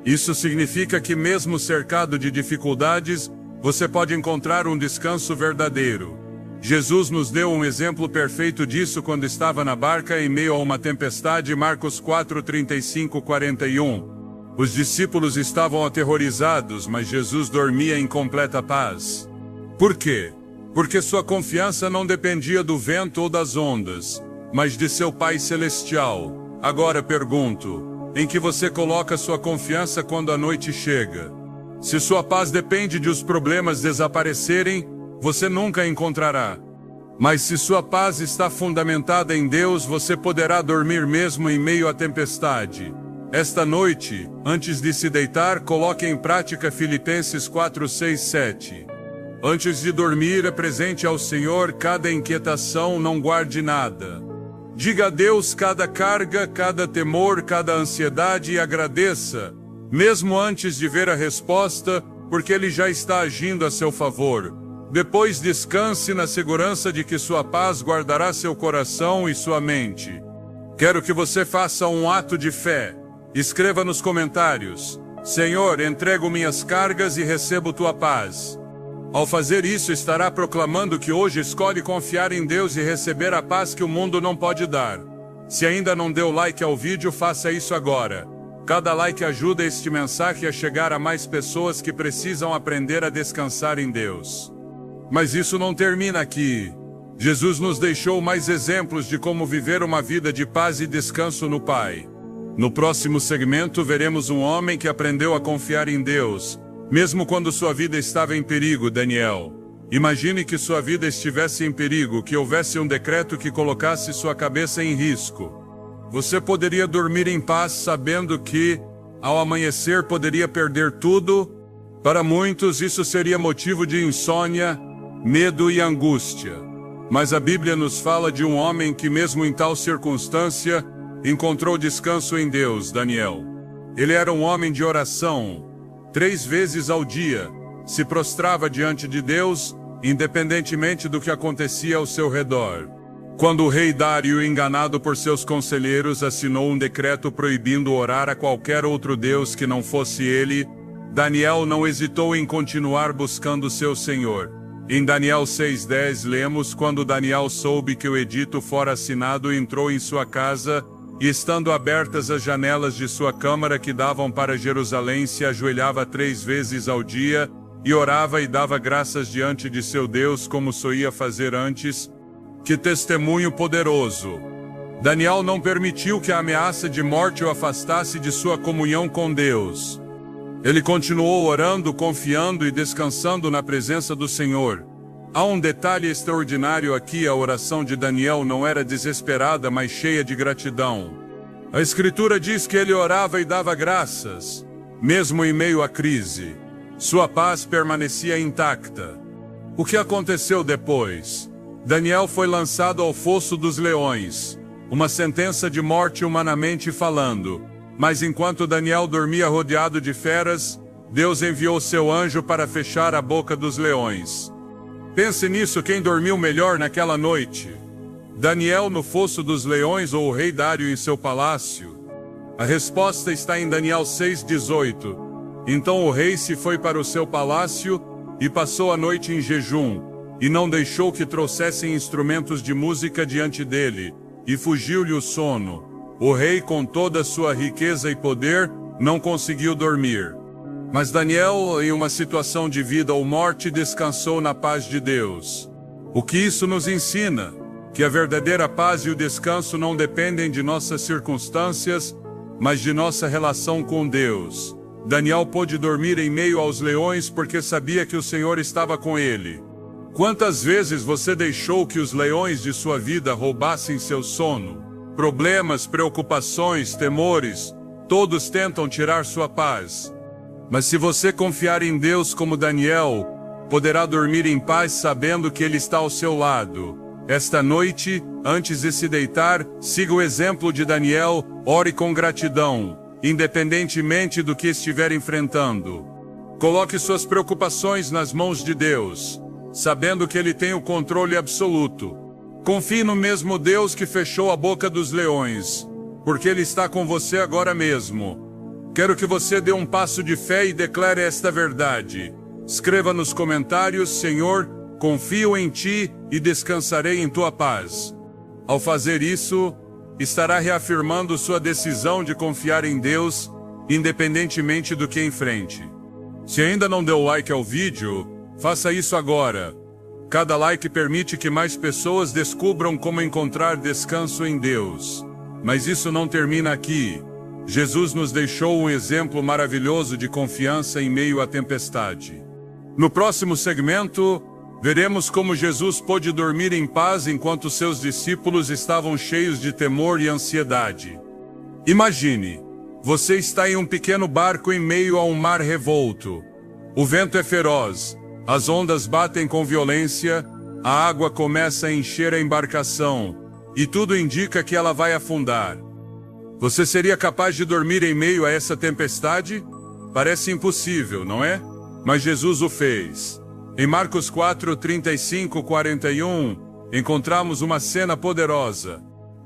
[SPEAKER 1] Isso significa que mesmo cercado de dificuldades, você pode encontrar um descanso verdadeiro. Jesus nos deu um exemplo perfeito disso quando estava na barca em meio a uma tempestade, Marcos 4, 35, 41. Os discípulos estavam aterrorizados, mas Jesus dormia em completa paz. Por quê? Porque sua confiança não dependia do vento ou das ondas, mas de seu Pai Celestial. Agora pergunto, em que você coloca sua confiança quando a noite chega? Se sua paz depende de os problemas desaparecerem, você nunca a encontrará. Mas se sua paz está fundamentada em Deus, você poderá dormir mesmo em meio à tempestade. Esta noite, antes de se deitar, coloque em prática Filipenses 4, 6, 7. Antes de dormir, apresente ao Senhor cada inquietação, não guarde nada. Diga a Deus cada carga, cada temor, cada ansiedade e agradeça, mesmo antes de ver a resposta, porque Ele já está agindo a seu favor. Depois descanse na segurança de que sua paz guardará seu coração e sua mente. Quero que você faça um ato de fé. Escreva nos comentários: Senhor, entrego minhas cargas e recebo tua paz. Ao fazer isso, estará proclamando que hoje escolhe confiar em Deus e receber a paz que o mundo não pode dar. Se ainda não deu like ao vídeo, faça isso agora. Cada like ajuda este mensagem a chegar a mais pessoas que precisam aprender a descansar em Deus. Mas isso não termina aqui. Jesus nos deixou mais exemplos de como viver uma vida de paz e descanso no Pai. No próximo segmento, veremos um homem que aprendeu a confiar em Deus, mesmo quando sua vida estava em perigo, Daniel. Imagine que sua vida estivesse em perigo, que houvesse um decreto que colocasse sua cabeça em risco. Você poderia dormir em paz sabendo que, ao amanhecer, poderia perder tudo? Para muitos, isso seria motivo de insônia, medo e angústia. Mas a Bíblia nos fala de um homem que, mesmo em tal circunstância, encontrou descanso em Deus, Daniel. Ele era um homem de oração. 3 vezes ao dia, se prostrava diante de Deus, independentemente do que acontecia ao seu redor. Quando o rei Dário, enganado por seus conselheiros, assinou um decreto proibindo orar a qualquer outro deus que não fosse ele, Daniel não hesitou em continuar buscando seu Senhor. Em Daniel 6:10 lemos: quando Daniel soube que o edito fora assinado, entrou em sua casa, e estando abertas as janelas de sua câmara que davam para Jerusalém, se ajoelhava 3 vezes ao dia, e orava e dava graças diante de seu Deus, como soía fazer antes. Que testemunho poderoso! Daniel não permitiu que a ameaça de morte o afastasse de sua comunhão com Deus. Ele continuou orando, confiando e descansando na presença do Senhor. Há um detalhe extraordinário aqui: a oração de Daniel não era desesperada, mas cheia de gratidão. A Escritura diz que ele orava e dava graças, mesmo em meio à crise. Sua paz permanecia intacta. O que aconteceu depois? Daniel foi lançado ao fosso dos leões, uma sentença de morte humanamente falando. Mas enquanto Daniel dormia rodeado de feras, Deus enviou seu anjo para fechar a boca dos leões. Pense nisso: quem dormiu melhor naquela noite? Daniel no fosso dos leões ou o rei Dário em seu palácio? A resposta está em Daniel 6:18. Então o rei se foi para o seu palácio e passou a noite em jejum, e não deixou que trouxessem instrumentos de música diante dele, e fugiu-lhe o sono. O rei, com toda a sua riqueza e poder, não conseguiu dormir. Mas Daniel, em uma situação de vida ou morte, descansou na paz de Deus. O que isso nos ensina? Que a verdadeira paz e o descanso não dependem de nossas circunstâncias, mas de nossa relação com Deus. Daniel pôde dormir em meio aos leões porque sabia que o Senhor estava com ele. Quantas vezes você deixou que os leões de sua vida roubassem seu sono? Problemas, preocupações, temores, todos tentam tirar sua paz. Mas se você confiar em Deus como Daniel, poderá dormir em paz sabendo que Ele está ao seu lado. Esta noite, antes de se deitar, siga o exemplo de Daniel, ore com gratidão, independentemente do que estiver enfrentando. Coloque suas preocupações nas mãos de Deus, sabendo que Ele tem o controle absoluto. Confie no mesmo Deus que fechou a boca dos leões, porque Ele está com você agora mesmo. Quero que você dê um passo de fé e declare esta verdade. Escreva nos comentários: Senhor, confio em Ti e descansarei em Tua paz. Ao fazer isso, estará reafirmando sua decisão de confiar em Deus, independentemente do que enfrente. Se ainda não deu like ao vídeo, faça isso agora. Cada like permite que mais pessoas descubram como encontrar descanso em Deus. Mas isso não termina aqui. Jesus nos deixou um exemplo maravilhoso de confiança em meio à tempestade. No próximo segmento, veremos como Jesus pôde dormir em paz enquanto seus discípulos estavam cheios de temor e ansiedade. Imagine, você está em um pequeno barco em meio a um mar revolto. O vento é feroz. As ondas batem com violência, a água começa a encher a embarcação, e tudo indica que ela vai afundar. Você seria capaz de dormir em meio a essa tempestade? Parece impossível, não é? Mas Jesus o fez. Em Marcos 4:35-41, encontramos uma cena poderosa.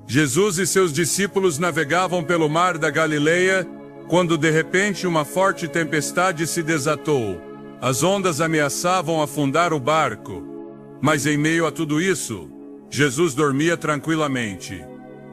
[SPEAKER 1] Jesus e seus discípulos navegavam pelo mar da Galileia, quando de repente uma forte tempestade se desatou. As ondas ameaçavam afundar o barco. Mas em meio a tudo isso, Jesus dormia tranquilamente.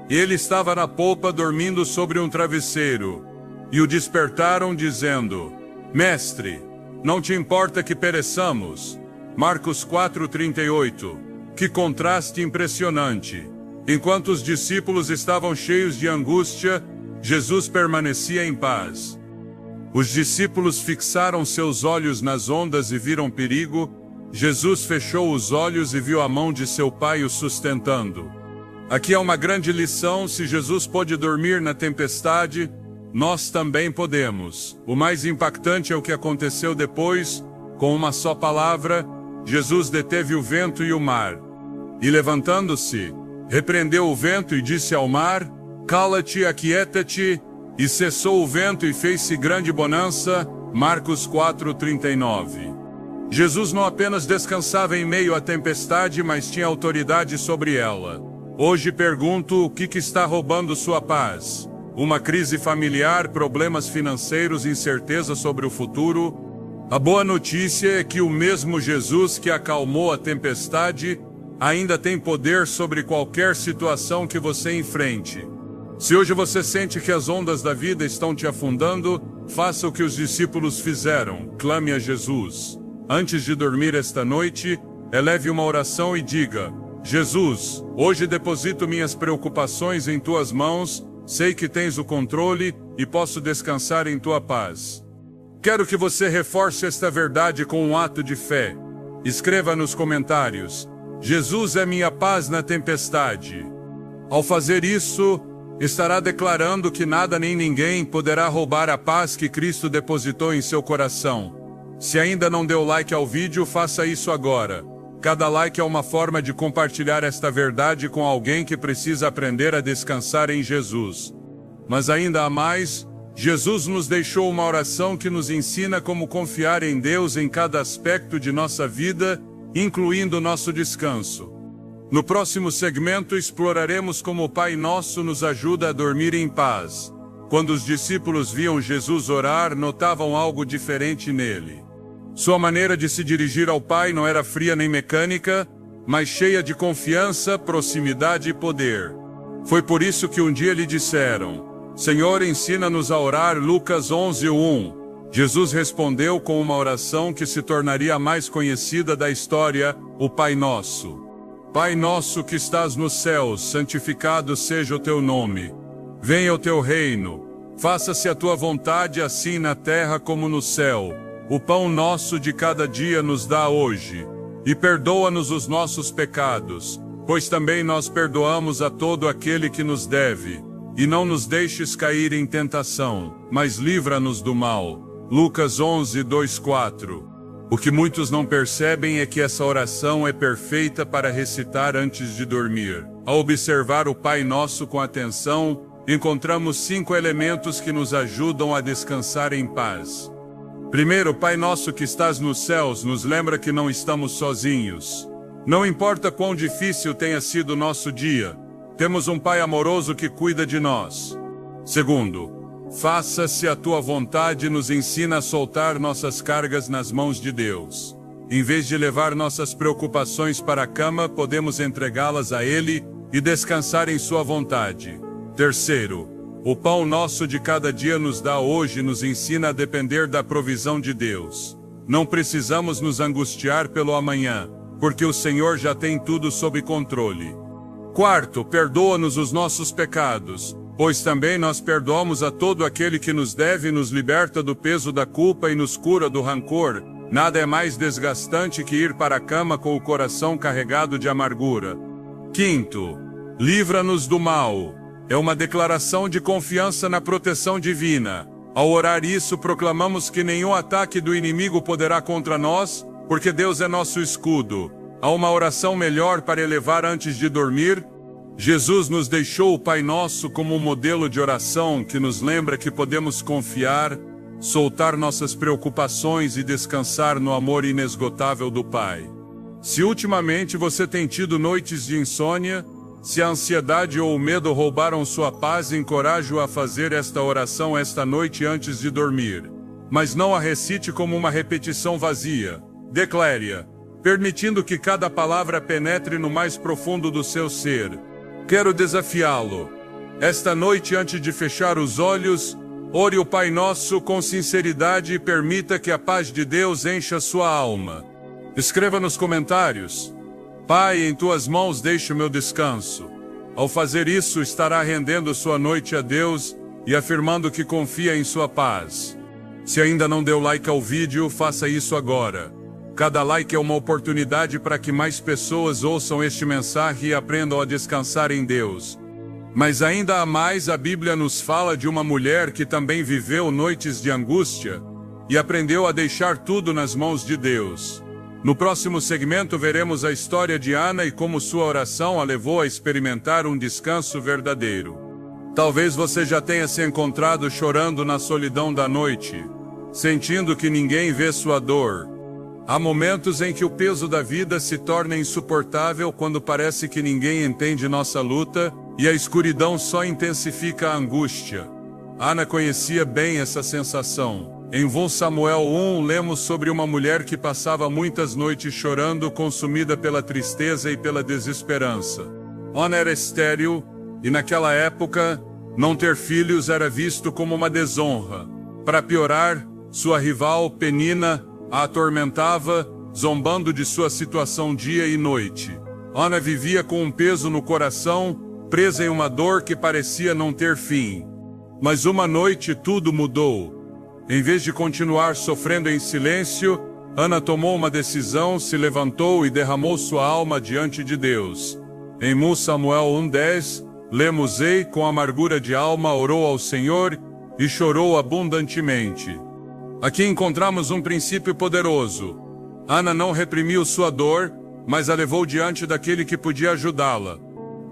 [SPEAKER 1] Ele estava na polpa dormindo sobre um travesseiro. E o despertaram dizendo: Mestre, não te importa que pereçamos? Marcos 4:38. Que contraste impressionante! Enquanto os discípulos estavam cheios de angústia, Jesus permanecia em paz. Os discípulos fixaram seus olhos nas ondas e viram perigo. Jesus fechou os olhos e viu a mão de seu Pai o sustentando. Aqui há uma grande lição: se Jesus pôde dormir na tempestade, nós também podemos. O mais impactante é o que aconteceu depois. Com uma só palavra, Jesus deteve o vento e o mar. E levantando-se, repreendeu o vento e disse ao mar: Cala-te, aquieta-te. E cessou o vento e fez-se grande bonança. Marcos 4:39. Jesus não apenas descansava em meio à tempestade, mas tinha autoridade sobre ela. Hoje pergunto: o que está roubando sua paz? uma crise familiar, problemas financeiros, incerteza sobre o futuro. A boa notícia é que o mesmo Jesus que acalmou a tempestade ainda tem poder sobre qualquer situação que você enfrente. Se hoje você sente que as ondas da vida estão te afundando, faça o que os discípulos fizeram, clame a Jesus. Antes de dormir esta noite, eleve uma oração e diga: Jesus, hoje deposito minhas preocupações em tuas mãos, sei que tens o controle e posso descansar em tua paz. Quero que você reforce esta verdade com um ato de fé. Escreva nos comentários: Jesus é minha paz na tempestade. Ao fazer isso, estará declarando que nada nem ninguém poderá roubar a paz que Cristo depositou em seu coração. Se ainda não deu like ao vídeo, faça isso agora. Cada like é uma forma de compartilhar esta verdade com alguém que precisa aprender a descansar em Jesus. Mas ainda há mais, Jesus nos deixou uma oração que nos ensina como confiar em Deus em cada aspecto de nossa vida, incluindo nosso descanso. No próximo segmento exploraremos como o Pai Nosso nos ajuda a dormir em paz. Quando os discípulos viam Jesus orar, notavam algo diferente nele. Sua maneira de se dirigir ao Pai não era fria nem mecânica, mas cheia de confiança, proximidade e poder. Foi por isso que um dia lhe disseram: Senhor, ensina-nos a orar. Lucas 11:1. Jesus respondeu com uma oração que se tornaria a mais conhecida da história, o Pai Nosso. Pai nosso que estás nos céus, santificado seja o teu nome. Venha o teu reino. Faça-se a tua vontade, assim na terra como no céu. O pão nosso de cada dia nos dá hoje. E perdoa-nos os nossos pecados, pois também nós perdoamos a todo aquele que nos deve. E não nos deixes cair em tentação, mas livra-nos do mal. Lucas 11:2-4. O que muitos não percebem é que essa oração é perfeita para recitar antes de dormir. Ao observar o Pai Nosso com atenção, encontramos 5 elementos que nos ajudam a descansar em paz. Primeiro, Pai Nosso que estás nos céus nos lembra que não estamos sozinhos. Não importa quão difícil tenha sido o nosso dia, temos um Pai amoroso que cuida de nós. Segundo, faça-se a tua vontade nos ensina a soltar nossas cargas nas mãos de Deus. Em vez de levar nossas preocupações para a cama, podemos entregá-las a Ele e descansar em sua vontade. Terceiro, o pão nosso de cada dia nos dá hoje nos ensina a depender da provisão de Deus. Não precisamos nos angustiar pelo amanhã, porque o Senhor já tem tudo sob controle. Quarto, perdoa-nos os nossos pecados, pois também nós perdoamos a todo aquele que nos deve e nos liberta do peso da culpa e nos cura do rancor. Nada é mais desgastante que ir para a cama com o coração carregado de amargura. Quinto, livra-nos do mal. É uma declaração de confiança na proteção divina. Ao orar isso, proclamamos que nenhum ataque do inimigo poderá contra nós, porque Deus é nosso escudo. Há uma oração melhor para elevar antes de dormir? Jesus nos deixou o Pai Nosso como um modelo de oração que nos lembra que podemos confiar, soltar nossas preocupações e descansar no amor inesgotável do Pai. Se ultimamente você tem tido noites de insônia, se a ansiedade ou o medo roubaram sua paz, encorajo-o a fazer esta oração esta noite antes de dormir. Mas não a recite como uma repetição vazia. Declare-a, permitindo que cada palavra penetre no mais profundo do seu ser. Quero desafiá-lo. Esta noite, antes de fechar os olhos, ore o Pai Nosso com sinceridade e permita que a paz de Deus encha sua alma. Escreva nos comentários: Pai, em tuas mãos deixo o meu descanso. Ao fazer isso, estará rendendo sua noite a Deus e afirmando que confia em sua paz. Se ainda não deu like ao vídeo, faça isso agora. Cada like é uma oportunidade para que mais pessoas ouçam este mensagem e aprendam a descansar em Deus. Mas ainda há mais, a Bíblia nos fala de uma mulher que também viveu noites de angústia e aprendeu a deixar tudo nas mãos de Deus. No próximo segmento veremos a história de Ana e como sua oração a levou a experimentar um descanso verdadeiro. Talvez você já tenha se encontrado chorando na solidão da noite, sentindo que ninguém vê sua dor. Há momentos em que o peso da vida se torna insuportável quando parece que ninguém entende nossa luta, e a escuridão só intensifica a angústia. Ana conhecia bem essa sensação. Em 1 Samuel 1, lemos sobre uma mulher que passava muitas noites chorando, consumida pela tristeza e pela desesperança. Ana era estéril, e naquela época, não ter filhos era visto como uma desonra. Para piorar, sua rival, Penina, a atormentava, zombando de sua situação dia e noite. Ana vivia com um peso no coração, presa em uma dor que parecia não ter fim. Mas uma noite tudo mudou. Em vez de continuar sofrendo em silêncio, Ana tomou uma decisão, se levantou e derramou sua alma diante de Deus. Em 1 Samuel 1:10, lemos: "Ei, com amargura de alma orou ao Senhor e chorou abundantemente." Aqui encontramos um princípio poderoso. Ana não reprimiu sua dor, mas a levou diante daquele que podia ajudá-la.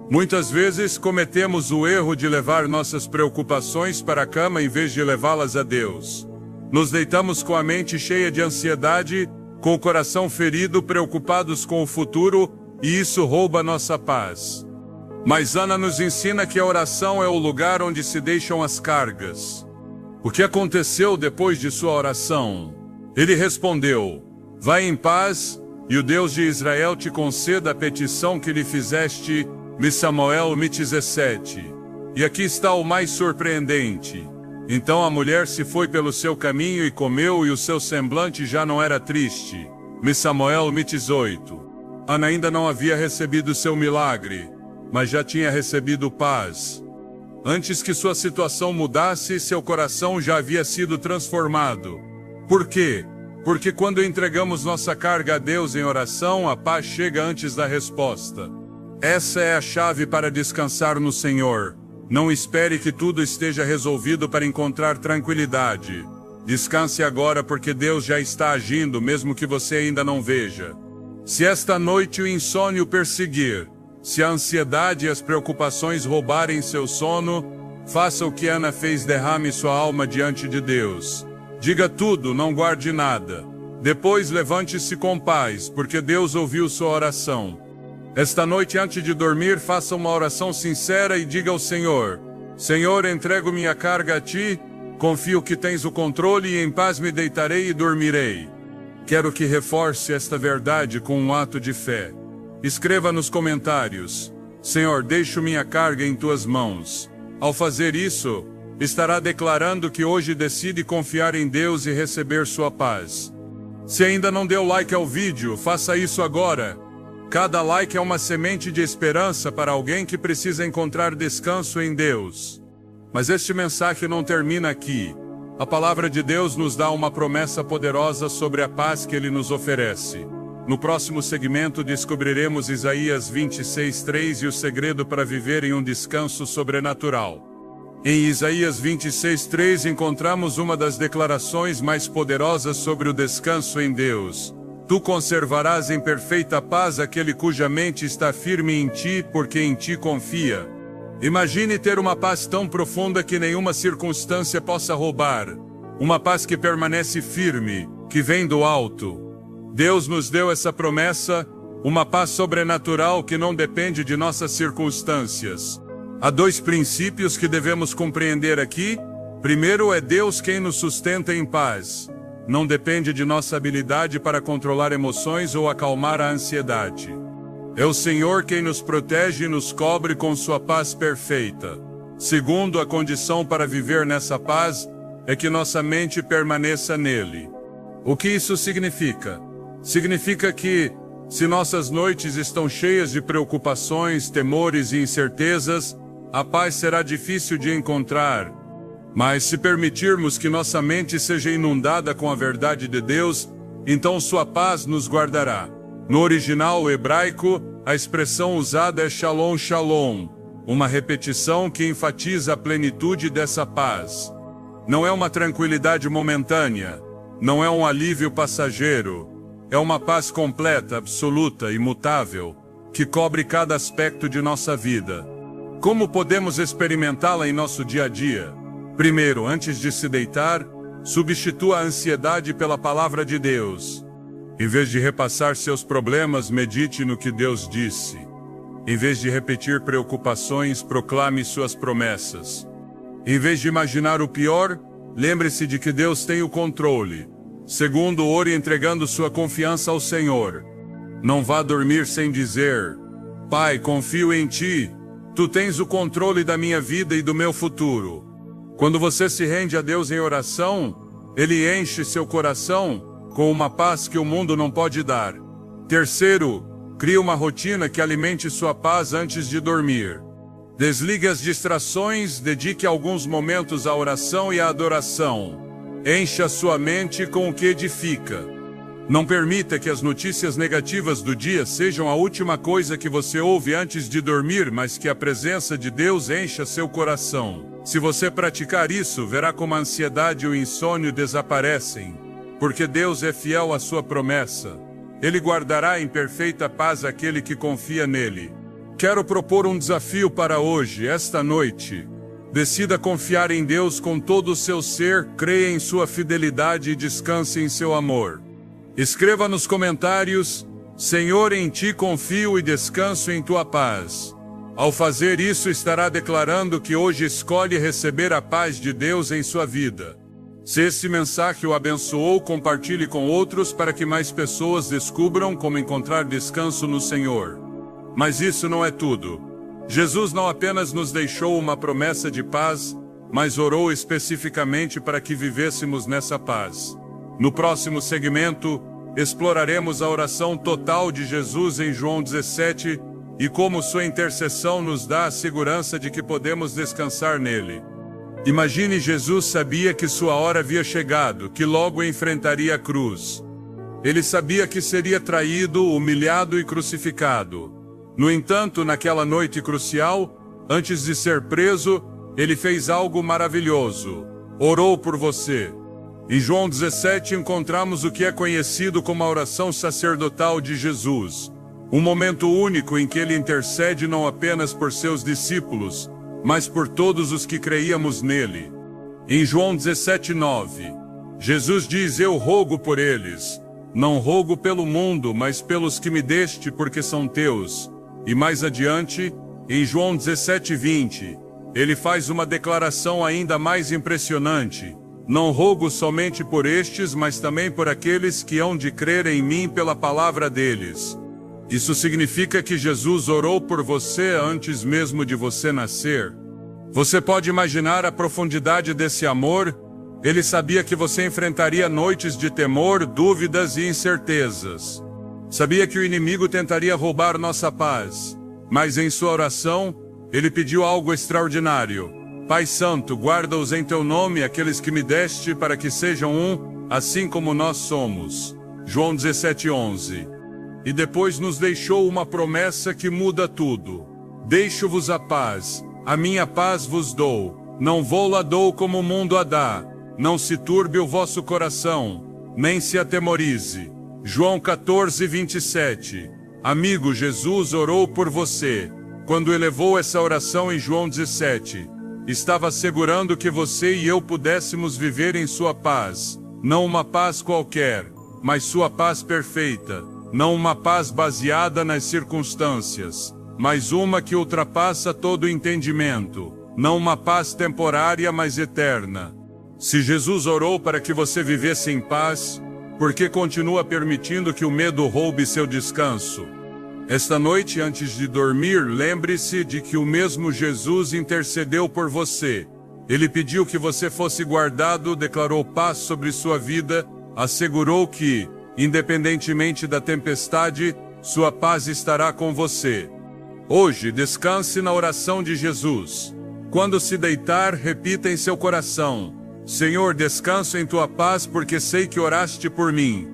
[SPEAKER 1] Muitas vezes cometemos o erro de levar nossas preocupações para a cama em vez de levá-las a Deus. Nos deitamos com a mente cheia de ansiedade, com o coração ferido, preocupados com o futuro, e isso rouba nossa paz. Mas Ana nos ensina que a oração é o lugar onde se deixam as cargas. O que aconteceu depois de sua oração? Ele respondeu: "Vai em paz, e o Deus de Israel te conceda a petição que lhe fizeste." Samuel 17. E aqui está o mais surpreendente. Então a mulher se foi pelo seu caminho e comeu, e o seu semblante já não era triste. Samuel 18. Ana ainda não havia recebido seu milagre, mas já tinha recebido paz. Antes que sua situação mudasse, seu coração já havia sido transformado. Por quê? Porque quando entregamos nossa carga a Deus em oração, a paz chega antes da resposta. Essa é a chave para descansar no Senhor. Não espere que tudo esteja resolvido para encontrar tranquilidade. Descanse agora, porque Deus já está agindo, mesmo que você ainda não veja. Se esta noite o insônia o perseguir, se a ansiedade e as preocupações roubarem seu sono, faça o que Ana fez: derrame sua alma diante de Deus. Diga tudo, não guarde nada. Depois levante-se com paz, porque Deus ouviu sua oração. Esta noite, antes de dormir, faça uma oração sincera e diga ao Senhor: Senhor, entrego minha carga a Ti, confio que tens o controle e em paz me deitarei e dormirei. Quero que reforce esta verdade com um ato de fé. Escreva nos comentários: Senhor, deixo minha carga em Tuas mãos. Ao fazer isso, estará declarando que hoje decide confiar em Deus e receber sua paz. Se ainda não deu like ao vídeo, faça isso agora. Cada like é uma semente de esperança para alguém que precisa encontrar descanso em Deus. Mas este mensagem não termina aqui. A palavra de Deus nos dá uma promessa poderosa sobre a paz que Ele nos oferece. No próximo segmento descobriremos Isaías 26:3 e o segredo para viver em um descanso sobrenatural. Em Isaías 26:3 encontramos uma das declarações mais poderosas sobre o descanso em Deus. Tu conservarás em perfeita paz aquele cuja mente está firme em Ti, porque em Ti confia. Imagine ter uma paz tão profunda que nenhuma circunstância possa roubar. Uma paz que permanece firme, que vem do alto. Deus nos deu essa promessa, uma paz sobrenatural que não depende de nossas circunstâncias. Há dois princípios que devemos compreender aqui. Primeiro, é Deus quem nos sustenta em paz. Não depende de nossa habilidade para controlar emoções ou acalmar a ansiedade. É o Senhor quem nos protege e nos cobre com sua paz perfeita. Segundo, a condição para viver nessa paz é que nossa mente permaneça nele. O que isso significa? Significa que, se nossas noites estão cheias de preocupações, temores e incertezas, a paz será difícil de encontrar. Mas se permitirmos que nossa mente seja inundada com a verdade de Deus, então sua paz nos guardará. No original hebraico, a expressão usada é Shalom Shalom, uma repetição que enfatiza a plenitude dessa paz. Não é uma tranquilidade momentânea, não é um alívio passageiro, é uma paz completa, absoluta, imutável, que cobre cada aspecto de nossa vida. Como podemos experimentá-la em nosso dia a dia? Primeiro, antes de se deitar, substitua a ansiedade pela palavra de Deus. Em vez de repassar seus problemas, medite no que Deus disse. Em vez de repetir preocupações, proclame suas promessas. Em vez de imaginar o pior, lembre-se de que Deus tem o controle. Segundo, ore entregando sua confiança ao Senhor. Não vá dormir sem dizer: Pai, confio em Ti. Tu tens o controle da minha vida e do meu futuro. Quando você se rende a Deus em oração, Ele enche seu coração com uma paz que o mundo não pode dar. Terceiro, crie uma rotina que alimente sua paz antes de dormir. Desligue as distrações, dedique alguns momentos à oração e à adoração. Encha sua mente com o que edifica. Não permita que as notícias negativas do dia sejam a última coisa que você ouve antes de dormir, mas que a presença de Deus encha seu coração. Se você praticar isso, verá como a ansiedade e o insônio desaparecem, porque Deus é fiel à sua promessa. Ele guardará em perfeita paz aquele que confia nele. Quero propor um desafio para hoje, esta noite. Decida confiar em Deus com todo o seu ser, creia em sua fidelidade e descanse em seu amor. Escreva nos comentários: Senhor, em Ti confio e descanso em Tua paz. Ao fazer isso, estará declarando que hoje escolhe receber a paz de Deus em sua vida. Se esse mensagem o abençoou, compartilhe com outros para que mais pessoas descubram como encontrar descanso no Senhor. Mas isso não é tudo. Jesus não apenas nos deixou uma promessa de paz, mas orou especificamente para que vivêssemos nessa paz. No próximo segmento, exploraremos a oração total de Jesus em João 17 e como sua intercessão nos dá a segurança de que podemos descansar nele. Imagine, Jesus sabia que sua hora havia chegado, que logo enfrentaria a cruz. Ele sabia que seria traído, humilhado e crucificado. No entanto, naquela noite crucial, antes de ser preso, ele fez algo maravilhoso. Orou por você. Em João 17 encontramos o que é conhecido como a oração sacerdotal de Jesus. Um momento único em que ele intercede não apenas por seus discípulos, mas por todos os que creíamos nele. Em João 17:9, Jesus diz: Eu rogo por eles. Não rogo pelo mundo, mas pelos que me deste, porque são teus. E mais adiante, em João 17:20, ele faz uma declaração ainda mais impressionante: Não rogo somente por estes, mas também por aqueles que hão de crer em mim pela palavra deles. Isso significa que Jesus orou por você antes mesmo de você nascer. Você pode imaginar a profundidade desse amor? Ele sabia que você enfrentaria noites de temor, dúvidas e incertezas. Sabia que o inimigo tentaria roubar nossa paz, mas em sua oração, ele pediu algo extraordinário. Pai Santo, guarda-os em teu nome, aqueles que me deste, para que sejam um, assim como nós somos. João 17:11. E depois nos deixou uma promessa que muda tudo. Deixo-vos a paz, a minha paz vos dou. Não vou-la dou como o mundo a dá. Não se turbe o vosso coração, nem se atemorize. João 14:27. Amigo, Jesus orou por você. Quando elevou essa oração em João 17, estava assegurando que você e eu pudéssemos viver em sua paz. Não uma paz qualquer, mas sua paz perfeita. Não uma paz baseada nas circunstâncias, mas uma que ultrapassa todo entendimento. Não uma paz temporária, mas eterna. Se Jesus orou para que você vivesse em paz, por que continua permitindo que o medo roube seu descanso? Esta noite, antes de dormir, lembre-se de que o mesmo Jesus intercedeu por você. Ele pediu que você fosse guardado, declarou paz sobre sua vida, assegurou que, independentemente da tempestade, sua paz estará com você. Hoje, descanse na oração de Jesus. Quando se deitar, repita em seu coração: Senhor, descanso em tua paz, porque sei que oraste por mim.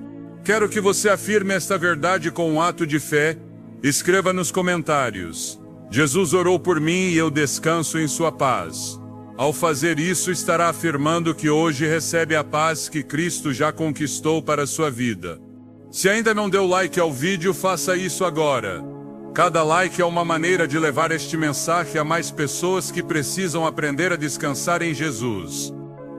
[SPEAKER 1] Quero que você afirme esta verdade com um ato de fé. Escreva nos comentários: Jesus orou por mim e eu descanso em sua paz. Ao fazer isso, estará afirmando que hoje recebe a paz que Cristo já conquistou para a sua vida. Se ainda não deu like ao vídeo, faça isso agora. Cada like é uma maneira de levar este mensagem a mais pessoas que precisam aprender a descansar em Jesus.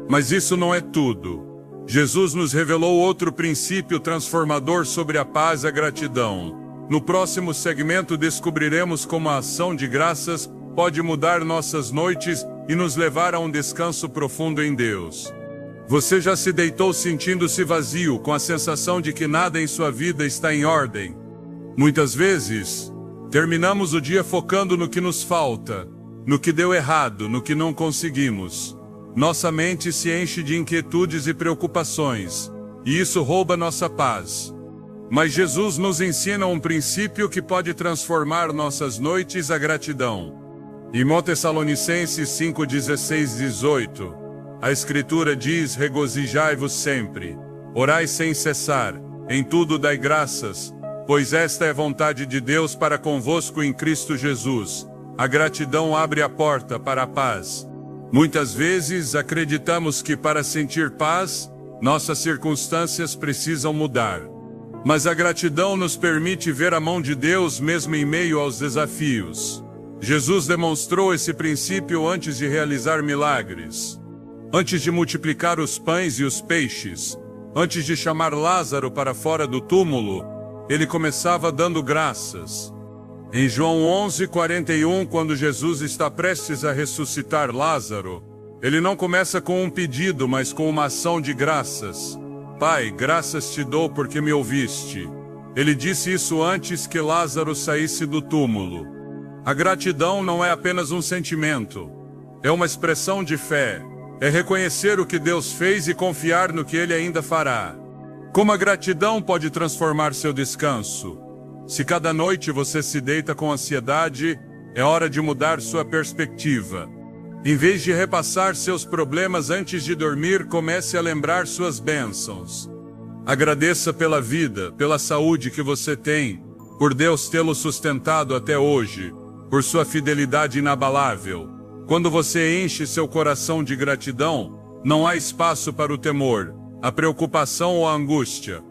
[SPEAKER 1] Mas isso não é tudo. Jesus nos revelou outro princípio transformador sobre a paz e a gratidão. No próximo segmento descobriremos como a ação de graças pode mudar nossas noites e nos levar a um descanso profundo em Deus. Você já se deitou sentindo-se vazio, com a sensação de que nada em sua vida está em ordem? Muitas vezes, terminamos o dia focando no que nos falta, no que deu errado, no que não conseguimos. Nossa mente se enche de inquietudes e preocupações, e isso rouba nossa paz. Mas Jesus nos ensina um princípio que pode transformar nossas noites: a gratidão. Em Tessalonicenses 5:16-18, a Escritura diz: regozijai-vos sempre, orai sem cessar, em tudo dai graças, pois esta é a vontade de Deus para convosco em Cristo Jesus. A gratidão abre a porta para a paz. Muitas vezes acreditamos que para sentir paz, nossas circunstâncias precisam mudar. Mas a gratidão nos permite ver a mão de Deus mesmo em meio aos desafios. Jesus demonstrou esse princípio antes de realizar milagres. Antes de multiplicar os pães e os peixes, antes de chamar Lázaro para fora do túmulo, ele começava dando graças. Em João 11:41, quando Jesus está prestes a ressuscitar Lázaro, ele não começa com um pedido, mas com uma ação de graças. Pai, graças te dou porque me ouviste. Ele disse isso antes que Lázaro saísse do túmulo. A gratidão não é apenas um sentimento, é uma expressão de fé. É reconhecer o que Deus fez e confiar no que Ele ainda fará. Como a gratidão pode transformar seu descanso? Se cada noite você se deita com ansiedade, é hora de mudar sua perspectiva. Em vez de repassar seus problemas antes de dormir, comece a lembrar suas bênçãos. Agradeça pela vida, pela saúde que você tem, por Deus tê-lo sustentado até hoje, por sua fidelidade inabalável. Quando você enche seu coração de gratidão, não há espaço para o temor, a preocupação ou a angústia.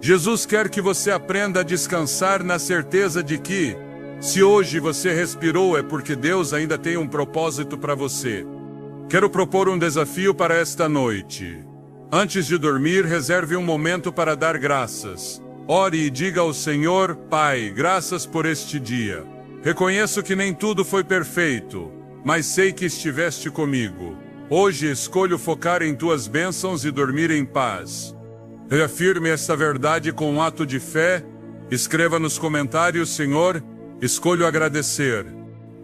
[SPEAKER 1] Jesus quer que você aprenda a descansar na certeza de que, se hoje você respirou, é porque Deus ainda tem um propósito para você. Quero propor um desafio para esta noite. Antes de dormir, reserve um momento para dar graças. Ore e diga ao Senhor: Pai, graças por este dia. Reconheço que nem tudo foi perfeito, mas sei que estiveste comigo. Hoje escolho focar em tuas bênçãos e dormir em paz. Reafirme esta verdade com um ato de fé. Escreva nos comentários: Senhor, escolho agradecer.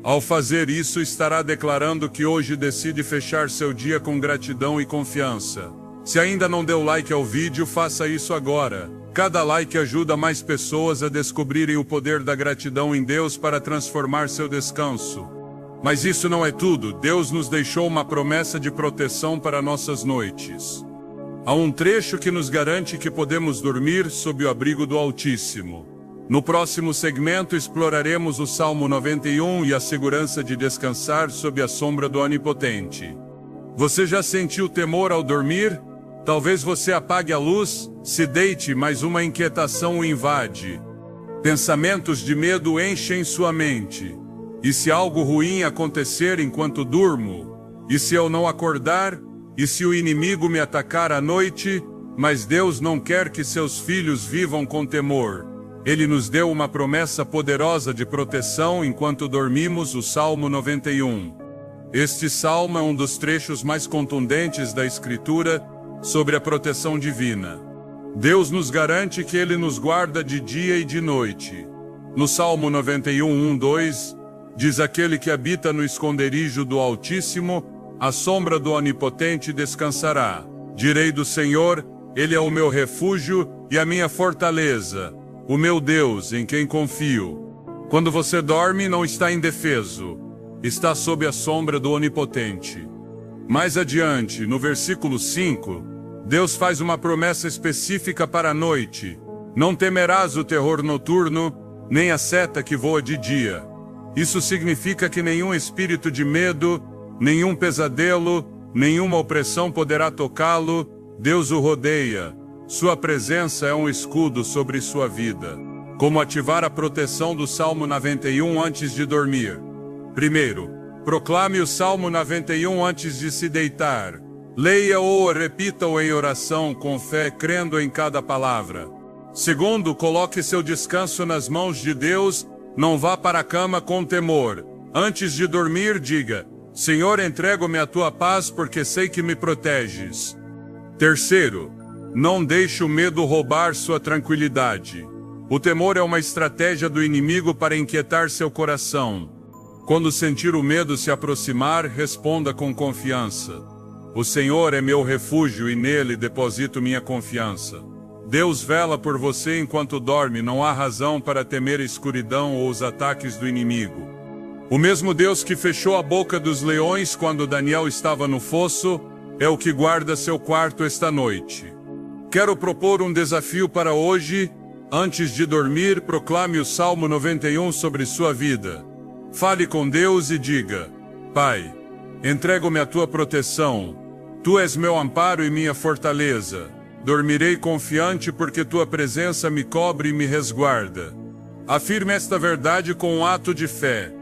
[SPEAKER 1] Ao fazer isso, estará declarando que hoje decide fechar seu dia com gratidão e confiança. Se ainda não deu like ao vídeo, faça isso agora. Cada like ajuda mais pessoas a descobrirem o poder da gratidão em Deus para transformar seu descanso. Mas isso não é tudo. Deus nos deixou uma promessa de proteção para nossas noites. Há um trecho que nos garante que podemos dormir sob o abrigo do Altíssimo. No próximo segmento exploraremos o Salmo 91 e a segurança de descansar sob a sombra do Onipotente. Você já sentiu temor ao dormir? Talvez você apague a luz, se deite, mas uma inquietação o invade. Pensamentos de medo enchem sua mente. E se algo ruim acontecer enquanto durmo? E se eu não acordar? E se o inimigo me atacar à noite? Mas Deus não quer que seus filhos vivam com temor. Ele nos deu uma promessa poderosa de proteção enquanto dormimos, o Salmo 91. Este salmo é um dos trechos mais contundentes da Escritura sobre a proteção divina. Deus nos garante que Ele nos guarda de dia e de noite. No Salmo 91, 1-2, diz: aquele que habita no esconderijo do Altíssimo, à sombra do Onipotente descansará. Direi do Senhor: Ele é o meu refúgio e a minha fortaleza, o meu Deus, em quem confio. Quando você dorme, não está indefeso, está sob a sombra do Onipotente. Mais adiante, no versículo 5, Deus faz uma promessa específica para a noite: não temerás o terror noturno, nem a seta que voa de dia. Isso significa que nenhum espírito de medo, nenhum pesadelo, nenhuma opressão poderá tocá-lo. Deus o rodeia. Sua presença é um escudo sobre sua vida. Como ativar a proteção do Salmo 91 antes de dormir? Primeiro, proclame o Salmo 91 antes de se deitar. Leia-o ou repita-o em oração com fé, crendo em cada palavra. Segundo, coloque seu descanso nas mãos de Deus, não vá para a cama com temor. Antes de dormir, diga: Senhor, entrego-me a tua paz porque sei que me proteges. Terceiro, não deixe o medo roubar sua tranquilidade. O temor é uma estratégia do inimigo para inquietar seu coração. Quando sentir o medo se aproximar, responda com confiança: O Senhor é meu refúgio e nele deposito minha confiança. Deus vela por você enquanto dorme, não há razão para temer a escuridão ou os ataques do inimigo. O mesmo Deus que fechou a boca dos leões quando Daniel estava no fosso, é o que guarda seu quarto esta noite. Quero propor um desafio para hoje. Antes de dormir, proclame o Salmo 91 sobre sua vida. Fale com Deus e diga: Pai, entrego-me à tua proteção. Tu és meu amparo e minha fortaleza. Dormirei confiante porque tua presença me cobre e me resguarda. Afirme esta verdade com um ato de fé.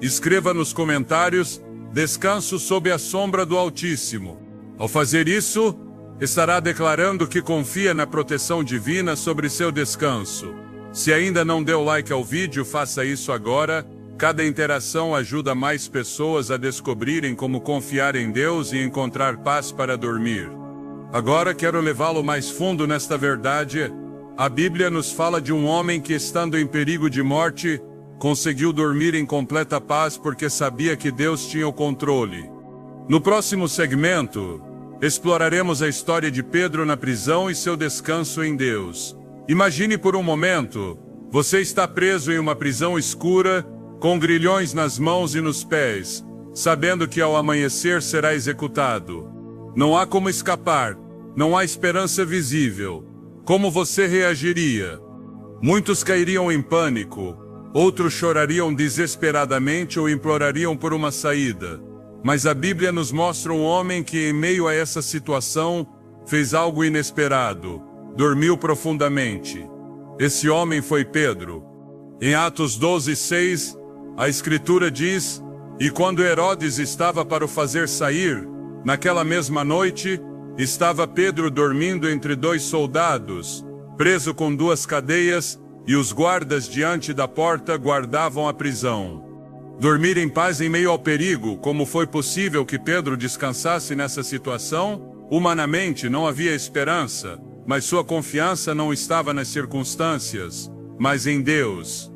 [SPEAKER 1] Escreva nos comentários: Descanso sob a sombra do Altíssimo. Ao fazer isso, estará declarando que confia na proteção divina sobre seu descanso. Se ainda não deu like ao vídeo, faça isso agora. Cada interação ajuda mais pessoas a descobrirem como confiar em Deus e encontrar paz para dormir. Agora quero levá-lo mais fundo nesta verdade. A Bíblia nos fala de um homem que, estando em perigo de morte, conseguiu dormir em completa paz porque sabia que Deus tinha o controle. No próximo segmento, exploraremos a história de Pedro na prisão e seu descanso em Deus. Imagine por um momento, você está preso em uma prisão escura, com grilhões nas mãos e nos pés, sabendo que ao amanhecer será executado. Não há como escapar, não há esperança visível. Como você reagiria? Muitos cairiam em pânico, outros chorariam desesperadamente ou implorariam por uma saída. Mas a Bíblia nos mostra um homem que, em meio a essa situação, fez algo inesperado: dormiu profundamente. Esse homem foi Pedro. Em Atos 12:6, a Escritura diz: E quando Herodes estava para o fazer sair, naquela mesma noite, estava Pedro dormindo entre dois soldados, preso com 2 cadeias, e os guardas diante da porta guardavam a prisão. Dormir em paz em meio ao perigo. Como foi possível que Pedro descansasse nessa situação? Humanamente não havia esperança, mas sua confiança não estava nas circunstâncias, mas em Deus.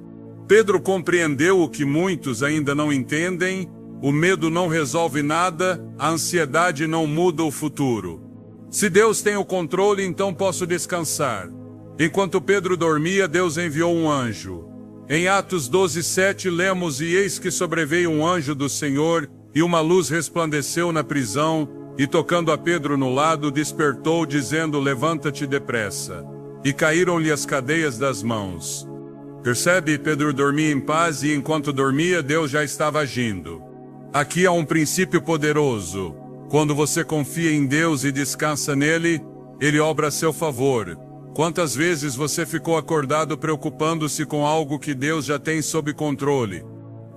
[SPEAKER 1] Pedro compreendeu o que muitos ainda não entendem: o medo não resolve nada, a ansiedade não muda o futuro. Se Deus tem o controle, então posso descansar. Enquanto Pedro dormia, Deus enviou um anjo. Em Atos 12:7 lemos: E eis que sobreveio um anjo do Senhor, e uma luz resplandeceu na prisão, e tocando a Pedro no lado, despertou, dizendo: Levanta-te depressa. E caíram-lhe as cadeias das mãos. Percebe? Pedro dormia em paz e enquanto dormia, Deus já estava agindo. Aqui há um princípio poderoso. Quando você confia em Deus e descansa nele, Ele obra a seu favor. Quantas vezes você ficou acordado preocupando-se com algo que Deus já tem sob controle?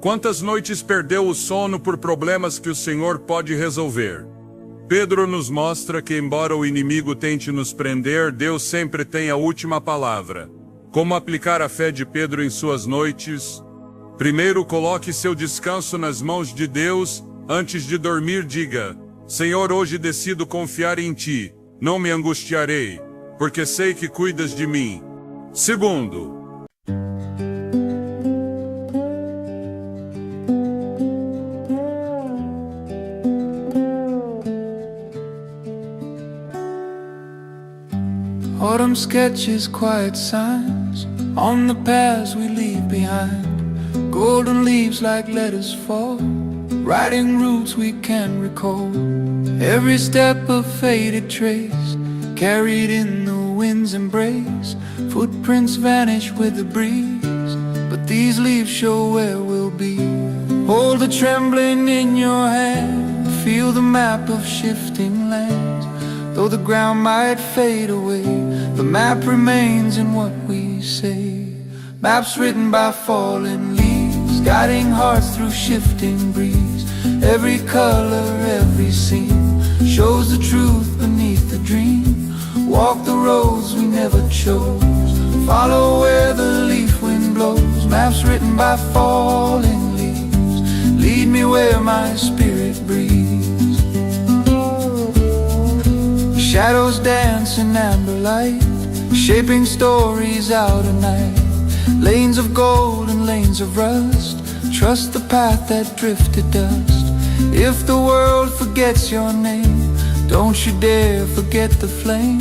[SPEAKER 1] Quantas noites perdeu o sono por problemas que o Senhor pode resolver? Pedro nos mostra que, embora o inimigo tente nos prender, Deus sempre tem a última palavra. Como aplicar a fé de Pedro em suas noites? Primeiro, coloque seu descanso nas mãos de Deus. Antes de dormir, diga: Senhor, hoje decido confiar em Ti. Não me angustiarei, porque sei que cuidas de mim. Segundo,
[SPEAKER 2] autumn sketches, quiet signs on the paths we leave behind. Golden leaves like letters fall, writing routes we can recall. Every step a faded trace, carried in the wind's embrace. Footprints vanish with the breeze, but these leaves show where we'll be. Hold the trembling in your hand, feel the map of shifting lands. Though the ground might fade away, the map remains in what we say. Maps written by fallen leaves, guiding hearts through shifting breeze. Every color, every scene shows the truth beneath the dream. Walk the roads we never chose, Follow where the leaf wind blows. Maps written by falling leaves. Lead me where my spirit breathes. Shadows dance in amber light, shaping stories out at night. Lanes of gold and lanes of rust. Trust the path that drifted dust. If the world forgets your name, don't you dare forget the flame.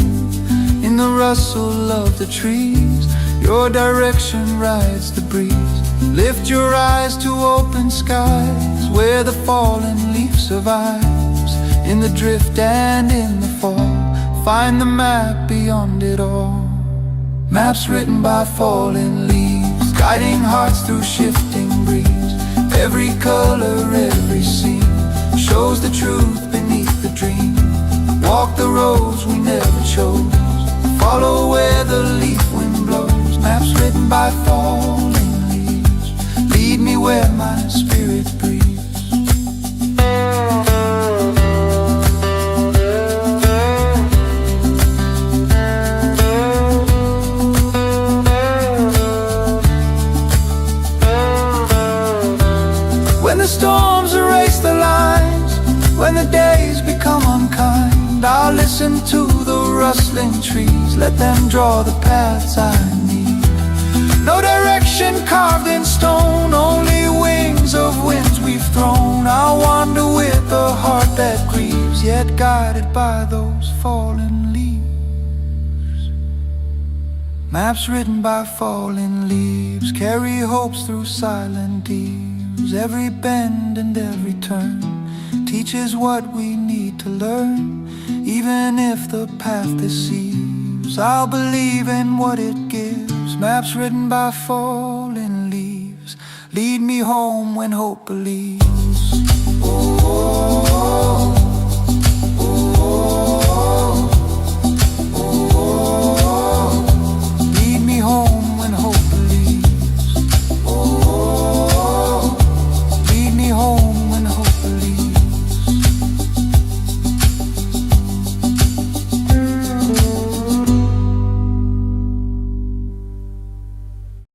[SPEAKER 2] In the rustle of the trees, your direction rides the breeze. Lift your eyes to open skies, where the fallen leaf survives. In the drift and in the fall, find the map beyond it all. Maps written by fallen leaves, guiding hearts through shifting breeze. Every color, every scene shows the truth beneath the dream. Walk the roads we never chose. Follow where the leaf wind blows. Maps written by falling leaves. Lead me where my spirit breathes. When the storms erase the lines, when the days become unkind, I'll listen to the rustling trees, let them draw the paths I need. No direction carved in stone, only wings of winds we've thrown. I'll wander with a heart that grieves, yet guided by those fallen leaves. Maps written by fallen leaves carry hopes through silent deeds. Every bend and every turn teaches what we need to learn. Even if the path deceives, I'll believe in what it gives. Maps written by fallen leaves lead me home when hope believes. Oh, oh, oh.